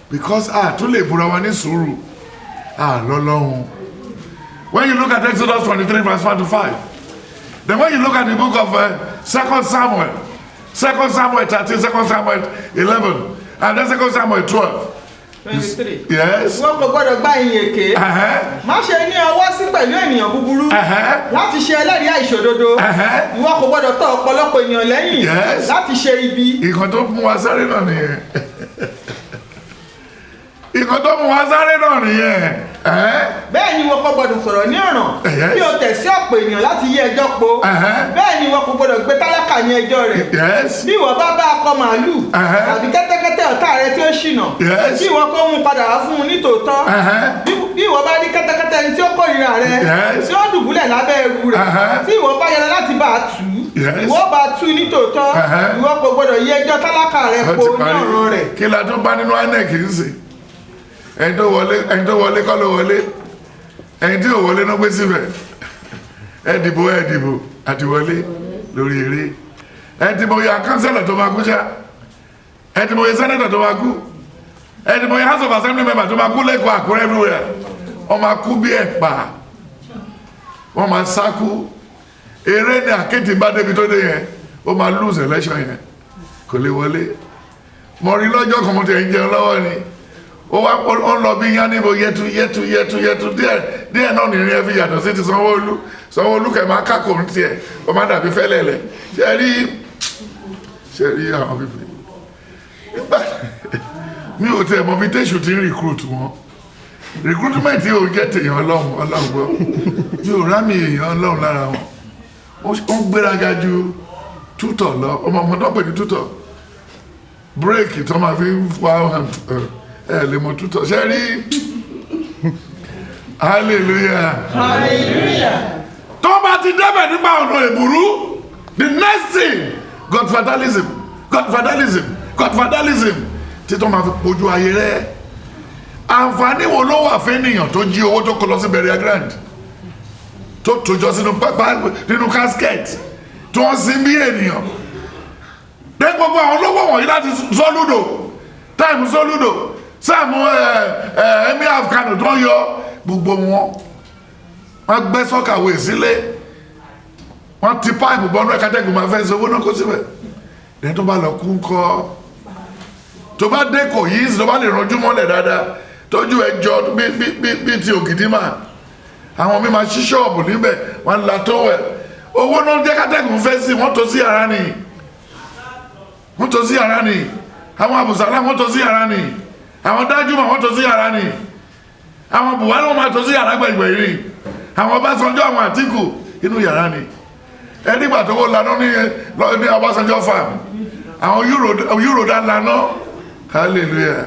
because tó lè búra wa ní sùúrù lọ́lọ́run. When you look at Exodus 23 verse 1 to 5, then when you look at the book of 2 Samuel 13, 2 Samuel 11, and then 2 Samuel 12. 23. Yes. Wọ́n kò gbọ́dọ̀ gbá ìyìn èké. Má ṣe ní ọwọ́ sí pẹ̀lú ènìyàn búburú láti ṣe ẹlẹ́rìí àìṣòdodo. Ìwọ kò gbọ́dọ̀ tọ̀ ọ̀pọ̀lọpọ̀ ènìyàn lẹ́yìn láti ṣe ibi. Ìkan tó mú wa sáré náà nìyẹn. Ìkan tó mú wa sáré náà nìyẹn. Bẹ́ẹ̀ ni ìwọ kò gbọ́dọ̀ sọ̀rọ̀ ní ọ̀ràn bí o tẹ̀ sí ọ̀pọ̀ ènìyàn láti yí ẹjọ́ po. Bẹ́ẹ̀ ni ìwọ kò gbọ́dọ̀ gbé tálákà ní ẹjọ́ rẹ̀. Bí ìwọ bá akọ màálù tàbí kẹ́tẹ́kẹ́tẹ́ ọ̀tá rẹ tí ó ṣìnà, bí ìwọ kò mú padà wá fún un ní tòótọ́. Bí ìwọ bá rí kẹ́tẹ́kẹ́tẹ́ tí ó kórìíra rẹ tí ó dùbúlẹ̀ lábẹ́ ẹrù rẹ̀, tí ìwọ bá yẹra láti bá a tù ú, ìwọ bá a tù ní tòótọ́, ìwọ kò gbọ́dọ̀ yí ẹjọ́ tálákà rẹ po ní ọ̀ràn rẹ̀. Kí la tún bá nínú INEC ń sè? Ẹni tó wọlé kọ́ ló wọlé, ẹni tí ò wọlé náà gbé síbẹ̀. Ẹ dìbò àti wọlé lórí eré. Ẹ ti mọ̀ ya kánsẹ́lọ̀ tó máa kú ṣá. Ẹ ti mọ̀ ya sẹ́nẹ́tọ̀ tó máa kú. Ẹ ti mọ̀ ya House of Assembly member tó máa kú lẹ́kọ̀ọ́ Àkúrẹ́ everywhere. Wọ́n máa kú bí ẹ̀pà. Wọ́n máa sákú. Eré ni àkéètì bá débi tó dé yẹn. Ó máa lose election yẹn. Kò lè wọlé. Mo rí lọ́jọ́ kan mo ti ń jẹun lọ́wọ́ ni. Ó lọ bí yán níbo yẹtu díẹ̀ náà nìrin ẹ fi yàtọ̀ sí ti Sanwó-Olú kẹ máa kákò ní tiẹ̀ ó máa dàbí fẹ́lẹ̀lẹ̀ ṣe rí àwọn pípé nígbà mi ò tẹ̀ mọ̀ bí tẹ́sù ti ń recruit wọn recruitment yóò jẹ́ tèèyàn ọlọ́run gbọ́ yóò rámì èèyàn ọlọ́run lára wọn ó ń gbéraga ju tútọ̀ lọ ọmọ tó pè ní tútọ̀ bírèkì tó máa fi ń wá lè mọ̀ tútọ̀ ṣe rí hallelujah tó bá ti débẹ̀ nípa ọ̀nà ìbúrú the next thing godfatherism tí tó máa fi pojú ayé rẹ̀ àǹfààní wo ló wà fún ènìyàn tó jí owó tó kó lọ sí burial ground tó tójọ sínú pápá nínú casket tó ń sin bí ènìyàn dé gbogbo àwọn olówó wọ̀nyí láti sọ́lúdò táìmù sọ́lúdò sáàmù emir of Kano tó ń yọ gbogbo wọn gbé sọ́kàwé sílé wọ́n ti páìpù bọ́nú ẹ̀kátẹ́gùn máa fẹ́ sọ́wọ́ náà kó síbẹ̀ ní tó bá lọ kú ń kọ́ tó bá dé kò yí tó bá lè ranjú mọ́lẹ̀ dáadáa tójú ẹjọ́ bí ti Ògìdìmà àwọn mi máa ṣí ṣọ́ọ̀bù níbẹ̀ wọ́n la tó wẹ̀ owó náà jẹ́ kátẹ́gùn fẹ́ sí wọ́n tó sí yàrá ni àwọn àbùsàlá wọ́n tó sí yàrá ni àwọn Dájúmọ̀ wọ́n tó sí yàrá ni àwọn Buhari wọ́n máa tó sí yàrá gbẹ̀gbẹ̀ yìí àwọn Ọbásanjọ́ àwọn Àtíkù inú yàrá ni ẹnigbà tó wó lanà ní Ọbásanjọ́ farm àwọn Euro dá lanà hallelujah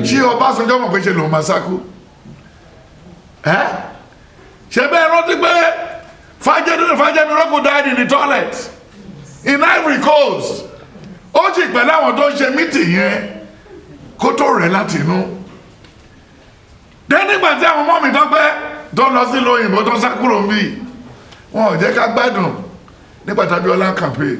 ṣí Ọbásanjọ́ mọ̀ pé ṣe lòun máa sákú ṣe bẹ́ẹ̀ rántí pé Fájẹ́mi Rọ́kò died in the toilet in Ivory Coast ó sì pẹ̀lú àwọn tó ń ṣe mítì yẹn kó tó rẹ̀ láti inú. dé nígbà tí àwọn ọmọ mi tọ́pẹ́ tó lọ sí lóyìnbó tó sá kúrò ń bì wọn ò jẹ́ ká gbádùn nígbà tí Abíọ́lá campaign.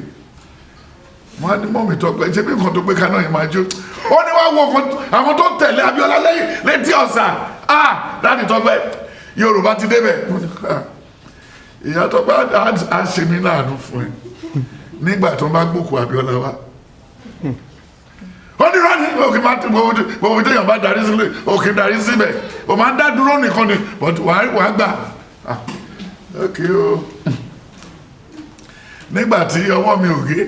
wọ́n á ní mọ́ mi tọ́pẹ́ ṣé bí nǹkan tó gbé kaná yìí máa jó. ó ní wá wo àwọn tó tẹ̀lé Abíọ́lá lẹ́yìn létí ọ̀sà láti tọ́pẹ́ Yorùbá ti débẹ̀. ìyá tọ́pẹ́ á ṣe mí láàánú fún ẹ nígbà tó bá gbókù Abíọ́lá wa. ó ní rọ́ọ̀nì òkè máa ti gbogbo téèyàn bá darí sílẹ̀ òkè darí síbẹ̀ ò máa ń dá dúró nìkan ni but wàá gbà. ókè o nígbà tí ọwọ́ mi ò gé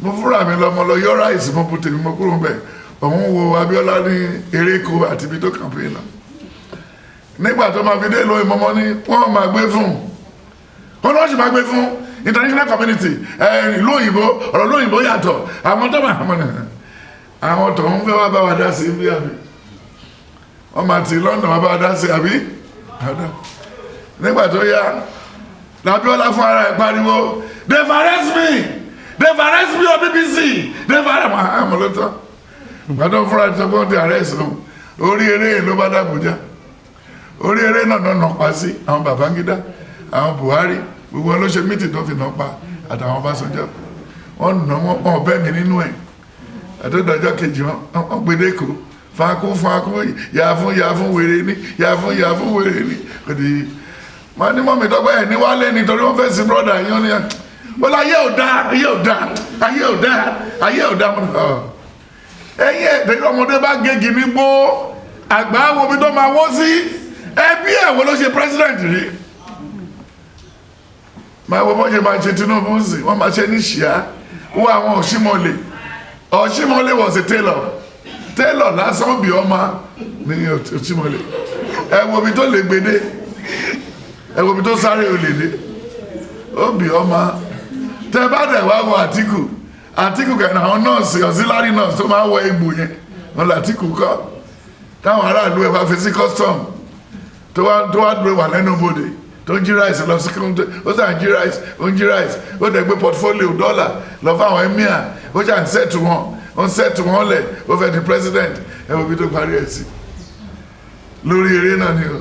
mo fúnra mi lọ mo lọ yọ ráìsì mo bu tèmi mo kúrò ń bẹ̀ òun wo Abíọ́lá ní eréko àti ibi tó campaign náà. nígbà tó máa fi dé lóyún mọ́mọ́ ní wọ́n máa gbé fún wọn ni wọ́n sì máa gbé fún international community ìlú òyìnbó ọ̀rọ̀ lóyìnbó yàtọ̀ àwọn tó máa àwọn tó ń fẹ́ wá bá wa dá sí bí àbí wọ́n máa ti London wá bá wa dá sí àbí nígbà tó yá Abíọ́lá fún ara ẹ̀ pariwo they've arrest me on BBC they've arrest me àmọ́ lótọ́ gbàdọ̀ fúnra ẹ̀ tọ́gbọ́n ti arrest òun orí eré ló bá dàbújá orí eré náà nà pa sí àwọn Babangida àwọn Buhari gbogbo wọn ló ṣe mítì tó fi nà pa àtàwọn Ọbásanjọ́ wọn nà wọn ọbẹ mi nínú ẹ àtọdọjọ kejì wọn gbèdéko fàákú yàfún wèrè ní yàfún wèrè ní òdì wọn ní mọ́mí tọ́gbọ́ ẹ̀ ní wálé nítorí wọ́n fẹ́ sí brọ́dà yán ní wọ́n lọ ayé ò dá ẹ̀yìn ẹ̀dẹ̀ ọmọdé bá gégi nígbó àgbà wo bí tó máa wó sí ẹbí ẹ̀wọ̀ ló ṣe president rí máa wo bọ́n ṣe máa ṣe Tinubu sí wọ́n máa ṣe ní ṣíà wọ́n àwọn Ọ̀ṣímọ́lé was a tailor lásán bí ọmọ ní Ọ̀ṣímọ́lé ẹ̀wọ̀ bí tó lè gbédé ẹ̀wọ̀ bí tó sáré olè dé ó bí ọmọ tẹ bá dẹ̀ wá wọ Àtíkù kẹ̀nà àwọn nọ́ọ̀sì auxiliary nurse tó máa wọ egbò yẹn wọn l'Àtíkù kọ́ táwọn aráàlú ẹ̀ bá fi sí custom tó wá dúró wà lẹ́nu bodè tó ń jí ráìsì lọ sí kọ́ńtò ó sàn jí ráìsì ó dẹ̀ gbé portfolio dọ́là lọ fáwọn emir ó jà ń sẹ́ẹ̀tù wọn lẹ̀ ó fẹ́ di president ẹ wo bí tó parí ẹ̀ sí lórí eré náà ni o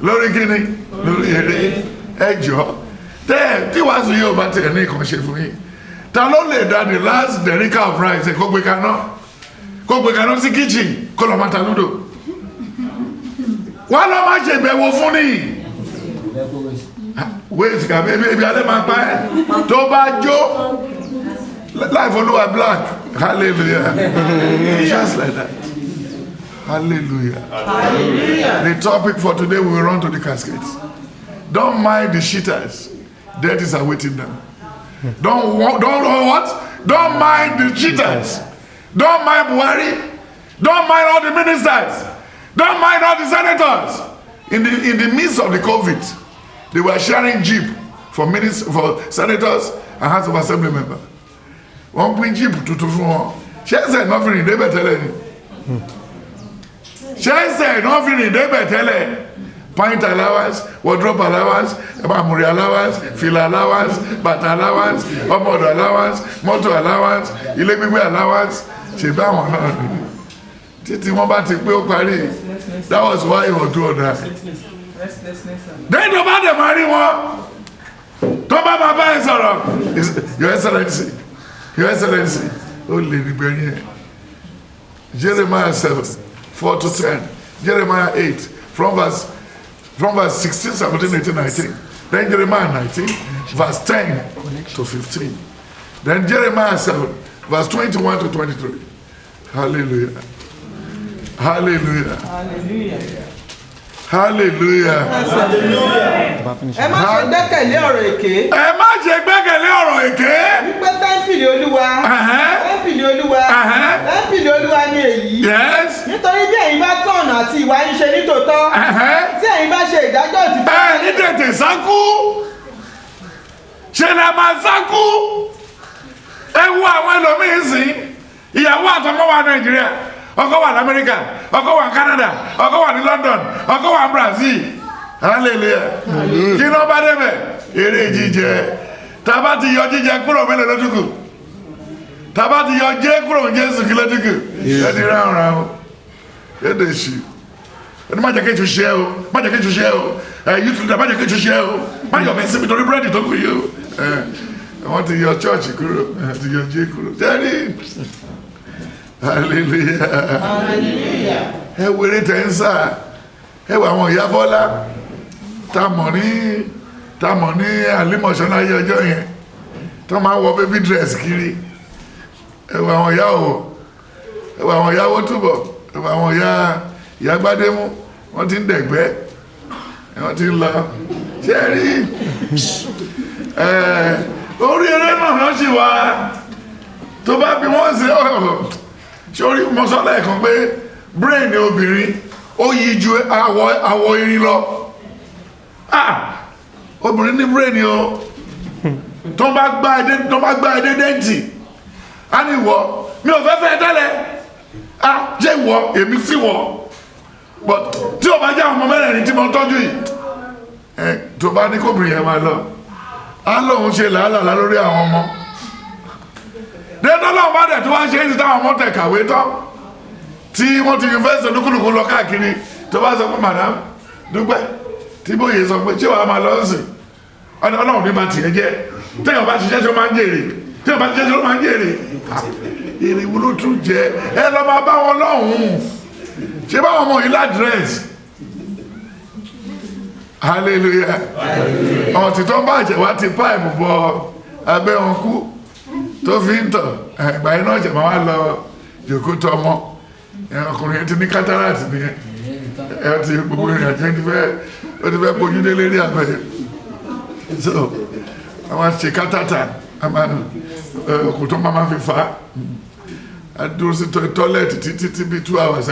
lórí kíni lórí eré ẹjọ́ tí wàásù yóò bá tẹ̀ ní ìkànṣe fún yín ta ló lè dá the last derica of rice kó gbé kaná sí kitchen kó lọ máa ta lúdò wọ́n lọ máa ṣe ìbẹ̀wò fún ní wait kàbí ebi alẹ́ máa pa ẹ́ tó bá jó life olúwa black hallelujah just like that hallelujah the topic for today we will run to the caskets. Don't mind the cheaters, death is awaiting them. Don't mind the cheaters. Don't mind Buhari. Don't mind all the ministers. Don't mind all the senators. In the midst of the COVID, they were sharing jeep for senators and House of Assembly members. One point jeep to one. She said nothing in Debetele. She said nothing in Debetele. Pint allowance, wardrobe allowance, Amuri allowance, fila allowance, bata allowance, ọmọdé allowance, motor allowance, ilé gbígbé allowance. Ṣe bá wọn náà ni. Títí wọ́n bá ti pé ó parí. That was why he was doing that. Then tó bá dẹ̀ máa rí wọn. Tó bá máa bá ẹ sọ̀rọ̀. Your Excellency, ó lè ní gbẹ̀yìn ẹ̀. Jeremiah 7:4-10. Jeremiah 8 from verse 16, 17, 18, 19. Then Jeremiah 19, verse 10-15. Then Jeremiah 7, verse 21-23. Hallelujah. Hallelujah. Hallelujah. Hallelujah. Ẹ má ṣe gbẹ́kẹ̀lé ọ̀rọ̀ èké. Ẹ má ṣe gbẹ́kẹ̀lé ọ̀rọ̀ èké. Wípé tẹ́ḿpìlì Olúwa. Tẹ́ḿpìlì Olúwa ni èyí. Yes. Nítorí bí ẹ̀yin bá tọ́ ọ̀nà àti ìwà yín ṣe nítòótọ́. Tí ẹ̀yin bá ṣe ìdájọ́ òtítọ́. Ẹ ní tètè sákú. Ṣé lè máa sákú? Ẹ wo àwọn ẹlòmíín sìn. Ìyàwó àtọmọ wa Nàìjíríà. Ọkọ wà ní Amẹ́ríkà, ọkọ wà ní Canada, ọkọ wà ní London, ọkọ wà ní Brazil. Hallelujah. Kí ló bá débẹ̀? Eré jíjẹ. Tá bá ti yọ jíjẹ kúrò mélòó lójúkù. tábà ti yọ jẹ́ kúrò Jésù kí lódìkù ẹni ráhùn o yóò ṣì ẹni má jẹ́ kí n ṣe o má jẹ́ kí n ṣe o yìí tún dá má jẹ́ kí n ṣe o má yọ mí síbi torí búrẹ́dì tó kù yìí o wọ́n ti yọ chọ́ọ̀chì kúrò ti yọ jẹ́ kúrò jẹ́rí hallelujah ẹ wéré tẹ̀ ń sà ẹ wọ àwọn ìyá Bọ́lá tá mọ̀ ní àlímọ̀ṣọ́ láyé ọjọ́ yẹn tó máa wọ baby dress kiri ẹ wọ àwọn ìyá òwò ẹ wọ àwọn ìyá owó túbọ̀ ẹ wọ àwọn ìyá Gbádémú wọ́n ti ń dẹ̀gbẹ́ wọ́n ti ń lọ ṣé ẹ rí orí eré náà wọ́n sì wá tó bá bí wọ́n ṣe sórí mọ́sọ́lá ẹ̀kan pé brain obìnrin ó yí ju àwọ̀ irin lọ obìnrin ní brain o tó bá gbá ẹdẹ dẹ́ǹtì á ní ìwọ mi ò fẹ́ tẹ́lẹ̀ jẹ́ ìwọ èmi sí wọ but tí o bá jẹ́ àwọn ọmọ mẹ́rẹ̀ẹ̀rin tí mo tọ́jú yìí tó bá ní kóbìnrin yẹn máa lọ á lóun ṣe làálàá lórí àwọn ọmọ dẹ́tọ́ náà bá dẹ̀ tó wá ṣe é sí táwọn ọmọ tẹ̀ kàwé tán tí wọ́n ti yunifásitì olúkúlùkù lọ káàkiri tó bá sọ pé madam Dúpẹ́ tí bóyè sọ pé ṣé wàá máa lọ sí ọlọ́run ní bá tiẹ̀ jẹ́ téèyàn bá ṣiṣẹ́ tó máa ń jèrè téèyàn bá ṣiṣẹ́ tó máa ń jèrè èrè wo ló tún jẹ ẹ lọ máa bá wọn lọ́hùn-ún ṣé báwọn ọmọ yìí ládírẹ́sì hallelujah ọ̀tí tó ń bàjẹ́ wá ti páìpù bọ abẹ́ wọn kú tó fi ń tọ̀ ìgbà yìí náà jẹ̀ máa wá lọ jòkó tọ́ ọmọ ọkùnrin ti ní cataract nìyẹn ẹ ti gbogbo ìrìn àjò ó ti fẹ́ pojú dé lérí abẹ́ so àwọn ṣe kátàtà òkú tó máa fi fa á dúró sí tọ́lẹ̀tì títí bí 2 hours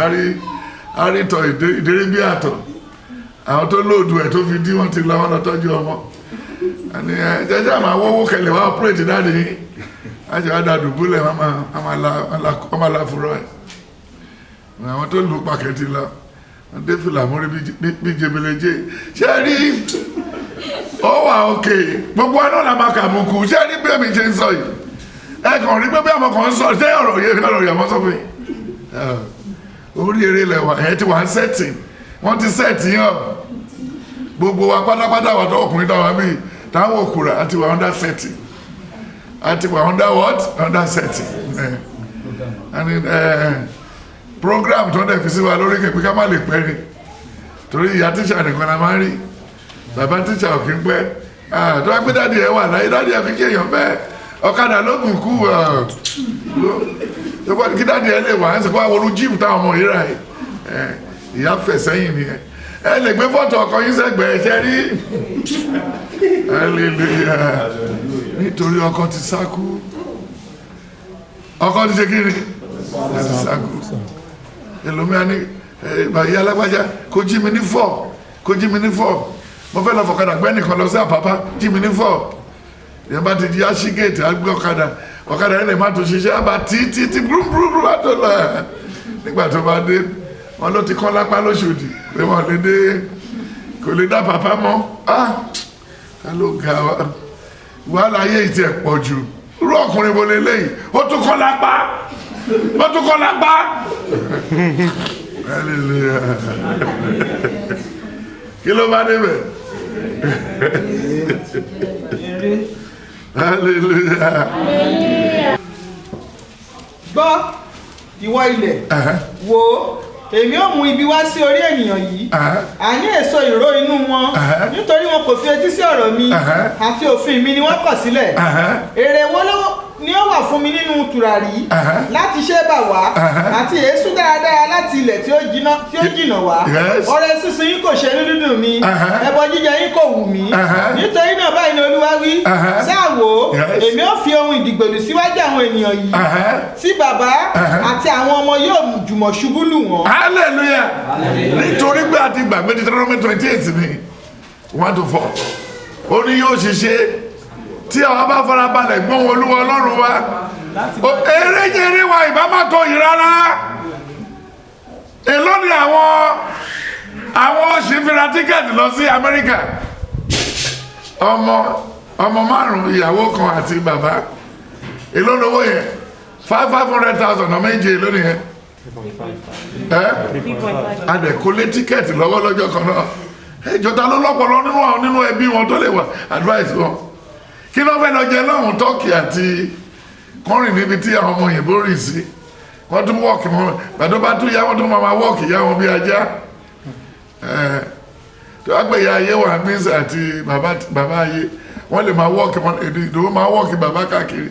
àrítọ̀ ìdérí bí àtọ̀ àwọn tó lóòdù ẹ̀ tó fi dí wọ́n ti lọ wọ́n lọ tọ́jú ọmọ àní jẹ́jẹ́ àmà wọ́wọ́ kẹlẹ̀ wá ọ̀pẹ́rẹ́tì dáadé yìí láti wá dàdù búlẹ̀ wọ́n máa láfúrọ́ ẹ̀ àwọn tó lù pàkẹ́tì lọ wọ́n dé fìlà mórí bí jebeleje ṣé rí ó wà òkè gbogbo ọ̀nà la máa kàbùkù ṣé rí bí èmi ṣe ń sọ yìí ẹ kàn rí pé bí àwọn kan ń sọ ṣé ọ̀rọ̀ yẹn mọ́ sọ fún yìí orí eré lẹ̀wà ẹ̀ ti wà ń sẹ́tì wọ́n ti sẹ́ẹ̀tì yàn gbogbo wa pátápátá wà tó ọkùnrin dáwà mí táwọn òkúra àti wà under setting àti wà under what? Under setting program tó dẹ̀ fi sí wa lórí kẹ̀kẹ́ ká má lè pẹ́ ni torí ìyá tíṣà nìkan la máa ń rí bàbá tíṣà ò kí ń pẹ́ tó wá pé dáàdi ẹ̀ wà láyé dáàdi ẹ̀ fi kí èèyàn bẹ́ẹ̀ ọ̀kadà lókùn kú kí dáàdi ẹ̀ lè wà ẹ̀ sì kó àwọn olú jíìpù táwọn ọmọ yìí rà yìí ìyá fẹ̀ sẹ́yìn nìyẹn ẹ lè gbé fọ́tò ọkọ yín sẹ́gbẹ̀ẹ́ ṣẹ́ rí hallelujah nítorí ọkọ ti sákú ọkọ ti ṣe kí ni ẹ ti sákú ẹlòmíà ní ìyá alágbájá kó jí mi ní 4 mo fẹ́ lọ fọ̀kadà gbẹ́ nìkan lọ sí Àpápá jí mi ní 4 ìyẹn bá ti di aṣígẹ̀tì àgbẹ̀ ọ̀kadà ẹ̀ lè má tó ṣiṣẹ́ àbá tí búrúbúrú àtọ́ lọ nígbà tó bá dé wọn ló ti kọ́ lápá lóṣòdì pé wọn lè dé kò lè dá Pàpá mọ́ ká ló ga wàhálà ayé ìtì ẹ̀ pọ̀ jù irú ọkùnrin wo lélẹ́yìn ó tún kọ́ lápá kí ló bá débẹ̀ hallelujah gbọ́ ìwọ ilẹ̀ wo èmi ò mú ibi wá sí orí ènìyàn yìí àní èso ìró inú wọn nítorí wọn kò fi etí sí ọ̀rọ̀ mi àti òfin mi ni wọ́n kọ̀ sílẹ̀ èrè wo ni ó wà fún mi nínú tùràrí láti ṣe bà wá àti èésú dáradára láti ilẹ̀ tí ó jìnà wá ọrẹ sísun yín kò ṣe ní dúdùn mi ẹbọ jíjẹ yín kò wù mí nítorí náà báyìí ni Olúwa wí sáà wò èmi ò fi ohun ìdìgbòlù síwájú àwọn ènìyàn yìí tí bàbá àti àwọn ọmọ yóò jùmọ̀ ṣubú lù wọ́n. hallelujah nítorí pé àti gbàgbé Deuteronomy 28 ni 1-4 ó ní yóò ṣiṣẹ́ tí àwọn bá fara balẹ̀ gbọ́n Olúwa Ọlọ́run wa eré wa ìbá má tó yìí rárá èló ni àwọn ṣì fi ra tíkẹ́ẹ̀tì lọ sí Amẹ́ríkà ọmọ 5 ìyàwó kan àti bàbá èló lówó yẹn 500,000 ọmọ méje lónìí yẹn adẹ̀kọ́lé tíkẹ́ẹ̀tì lọ́wọ́ lọ́jọ́ kan náà ìjọta ló lọ́pọ̀lọ́ nínú ẹbí wọn tó lè wà advice wọn kí ló fẹ́ lọ jẹ lọ́hùn tọ́kì àti kọrin níbi tí àwọn ọmọ òyìnbó rìn sí wọ́n tún wọ́ọ̀kì mọ́ gbàdọ́ bá tún yá wọ́n tún máa wọ́ọ̀kì yá wọn bí ajá tó wá pé ìyá ayé wà mísà àti bàbá ayé wọ́n lè máa wọ́ọ̀kì mọ́ Ìdòwú máa wọ́ọ̀kì bàbá káàkiri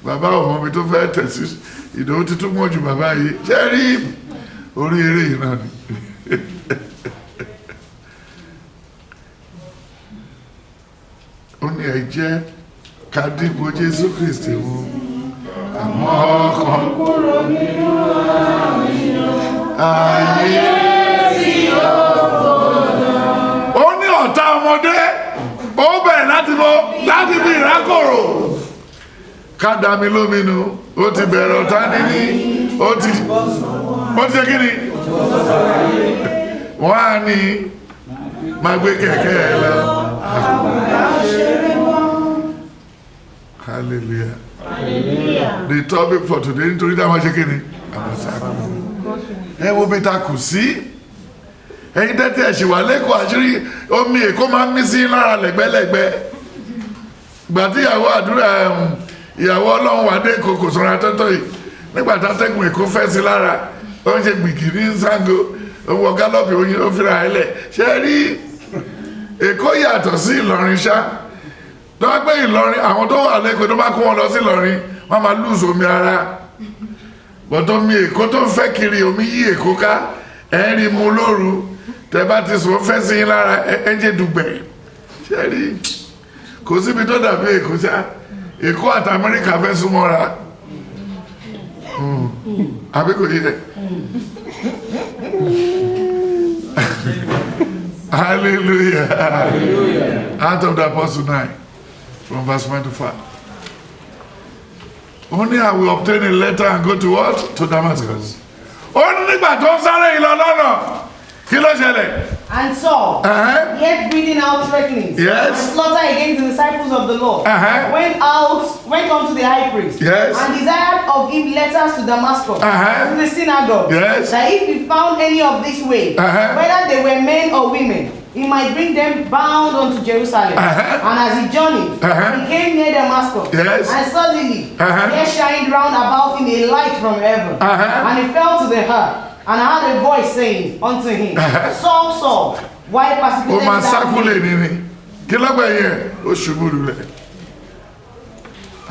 bàbá ọmọ mi tó fẹ́ tẹ̀sí Ìdòwú ti tún mọ̀ ju bàbá ayé ṣé rí orí eré yìí náà ni. ó ní ẹ jẹ́ ká dìbò Jésù Kristi mú àmọ́ ọkàn kúrò nínú ayé tí ó fòdà. ó ní ọ̀tá ọmọdé ó bẹ̀rẹ̀ láti bí ìrákòrò ká dá mi lóminú ó ti bẹ̀rẹ̀ ọ̀tá níní ó ti ṣe kí ni wọ́n á ní máa gbé kẹ̀kẹ́ ẹ lọ. Hallelujah. The topic for today nítorí dáwọn ṣe kí ni ẹ wo bí ta kù sí ẹ̀yin tẹ́tẹ́ ẹ̀ṣì wà lẹ́kọ̀ọ́ àṣírí omi Èkó máa ń mí sí lára lẹ́gbẹ́lẹ́gbẹ́ ìgbà tí ìyàwó Ọlọ́run wà dé Èkó kò sọ̀rọ̀ àtọ́tọ́ yìí nígbà tátẹ́gùn Èkó fẹ́ sí lára ó ń ṣe gbìgì ní Ṣàngó owó gálọ́pì oyin ó fira ẹlẹ̀ ṣe rí Èkó yàtọ̀ sí Ìlọrin ṣá tó wá pé Ìlọrin àwọn tó wà lẹ́kọ̀ọ́ tó bá kó wọn lọ sí Ìlọrin wọ́n máa lùsù omi ara bọ́tọ̀ omi Èkó tó ń fẹ́ kiri omi yí Èkó ká ẹ̀rí mu lóru tẹ bá ti sùn fẹ́ sí lára ẹ̀jẹ̀ dùgbẹ̀ ṣe rí kò síbi tó dàbí Èkó ṣá Èkó àti Amẹ́ríkà fẹ́ súnmọ́ra àbí kò yẹ. Hallelujah. Out of the Apostle 9 from verse 25. Only I will obtain a letter and go to what? To Damascus. Only nígbà tó ń sáré ìlọ lọ́nà kí ló ṣẹlẹ̀? And Saul, yet breathing out threatenings, yes, and slaughter against the disciples of the Lord, went unto the high priest, yes, and desired of him letters to Damascus, to the synagogue, yes, that if he found any of this way, whether they were men or women, he might bring them bound unto Jerusalem. And as he journeyed, he came near Damascus, yes, and suddenly there shined round about him a light from heaven, and he fell to the earth. And I heard a voice saying unto him, Saul, Saul, why persecutest thou me?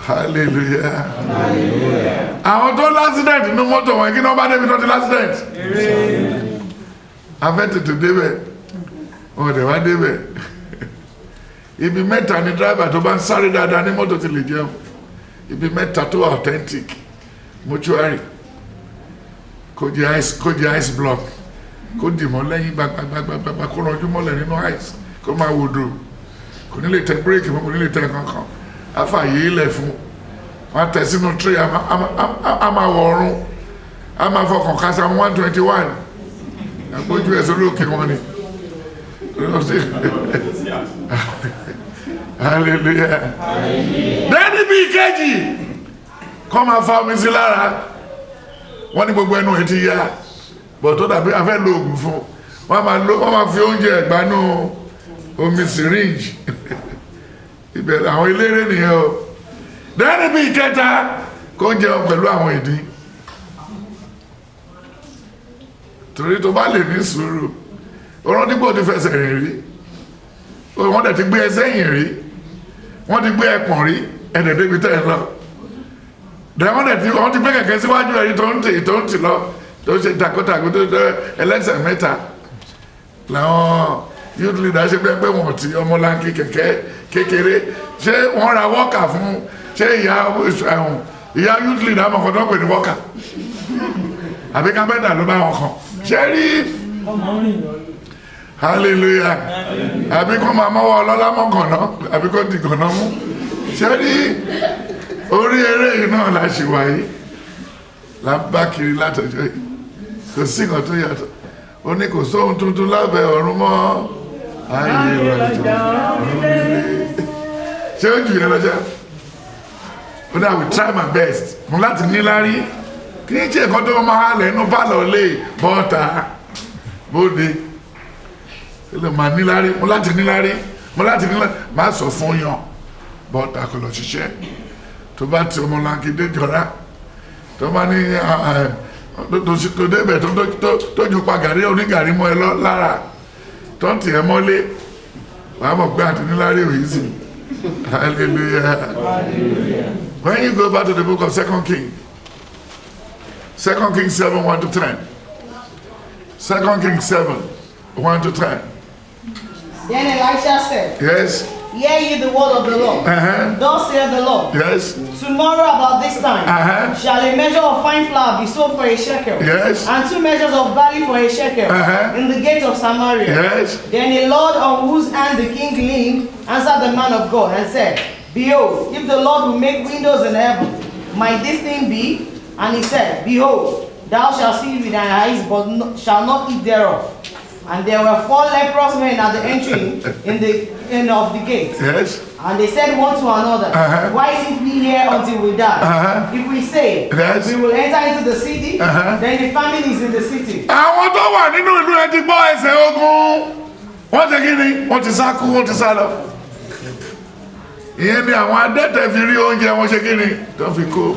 Hallelujah. Àwọn tó l'accident nínú mọ́tò wọn kí ní wọ́n bá débi tó ti l'accident. Afẹ́ tètè débẹ̀, wọ́n dẹ̀ wá débẹ̀. Ibi mẹ́ta ni driver tó bá ń sáré dáadáa ní mọ́tò ti lè jẹun. Ibi mẹ́ta tó authentic, mortuary. Kó jẹ ice block kó dì mọ́ lẹ́yìn gbàgbàgbàgbà kó rọjú mọ́lẹ̀ nínú ice kó máa wòdò kò ní lè tẹ bírèkì mọ́ kò ní lè tẹ kankan afààyè ilẹ̀ fún wọn tẹ̀ sínú tray a máa wọ ọrùn a máa fọkàn kásá 121 àgbójú ẹ̀ sórí òkè wọn ni hallelujah dẹ́ni bí ìkejì kọ́ máa fa omi sí lára wọ́n ní gbogbo ẹnu ẹ̀ ti yá bọ̀ tó dàbí afẹ́ lo oògùn fún wọ́n máa fi oúnjẹ ẹ̀gbánú omi syringe ìbẹ̀rẹ̀ àwọn eléré nìyẹn o dẹ́ni bí ìkẹta kó jẹun pẹ̀lú àwọn ìdí torí tó bá lè ní sùúrù ọ̀rọ̀ dípò ti fẹsẹ̀ rìn rí wọ́n dẹ̀ ti gbé ẹsẹ̀ yìn rí wọ́n ti gbé ẹpọ̀n rí ẹ̀dẹ̀ débi tẹ́ ẹ lọ dẹ̀wọ́n dẹ̀ tí wọ́n ti gbé kẹ̀kẹ́ síwájú ẹ̀rí tó ń tì lọ tó ṣe takótakó tó ẹlẹ́sẹ̀ mẹ́ta làwọn youth leader ṣe pé wọ́n ti ọmọláńkì kẹ̀kẹ́ kékeré ṣé wọ́n ra wọ́kà fún ṣé ìyá youth leader amọ̀kan tó ń pè ní wọ́kà àbí kápẹ́ntà ló bá wọn kàn ṣé rí hallelujah àbí kó máa mọ́wọ́ ọlọ́lá mọ́kànná àbí kó dìgànná mú ṣé rí orí eré yìí náà la ṣe wáyé la bá kiri látọjọ́ yìí kò sí nǹkan tó yàtọ̀ ó ní kò sóhun tuntun lábẹ́ ọ̀run mọ́ ayé ìrọ̀jọ́ ṣé ó jù yẹn lọ́jọ́ but I will try my best. Mo láti níláárí kí n ṣe nǹkan tó máa halẹ̀ inú pálọ̀ lé bọ́ọ̀tà bóde ilé máa níláárí mo láti níláárí máa sọ fún yàn bọ́ọ̀tà kò lọ ṣiṣẹ́ tó bá ti ọmọ lankide jọra tó bá ní tó débẹ̀ tó ju pa gàrí onígàrí mọ́ ẹ lára tó ń tì ẹ́ mọ́lé wàá mọ̀ pé àti níláárí ò yí sí. Hallelujah. When you go back to the book of 2 Kings 7, 1 to 10. 2 Kings 7, 1 to 10. Then Elisha said, Yes. Hear ye the word of the Lord. Thus saith the Lord. Yes. Tomorrow about this time shall a measure of fine flour be sold for a shekel. Yes. And 2 measures of barley for a shekel in the gate of Samaria. Yes. Then a Lord on whose hand the king leaned answered the man of God and said, Behold, if the Lord will make windows in heaven, might this thing be? And he said, Behold, thou shalt see with thine eyes, but shalt not eat thereof. And there were 4 leprous men at the entry in the end of the gate. Yes. And they said one to another, Why sit we here until we die? If we say, Yes. we will enter into the city, then the famine is in the city. Àwọn tó wà nínú ìlú ẹ ti gbọ́ ẹsẹ̀ ogun. Wọ́n ti kí ni? Wọ́n ti sá kú, wọ́n ti sá lọ. Ìyẹn ni àwọn adẹ́tẹ̀ fi rí oúnjẹ wọn ṣe kí ni? Tó fi kó.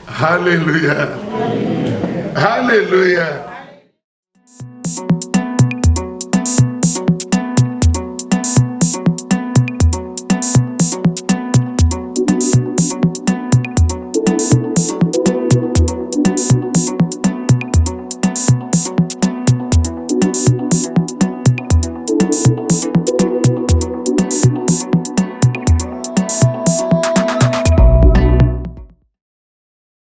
Hallelujah. Hallelujah.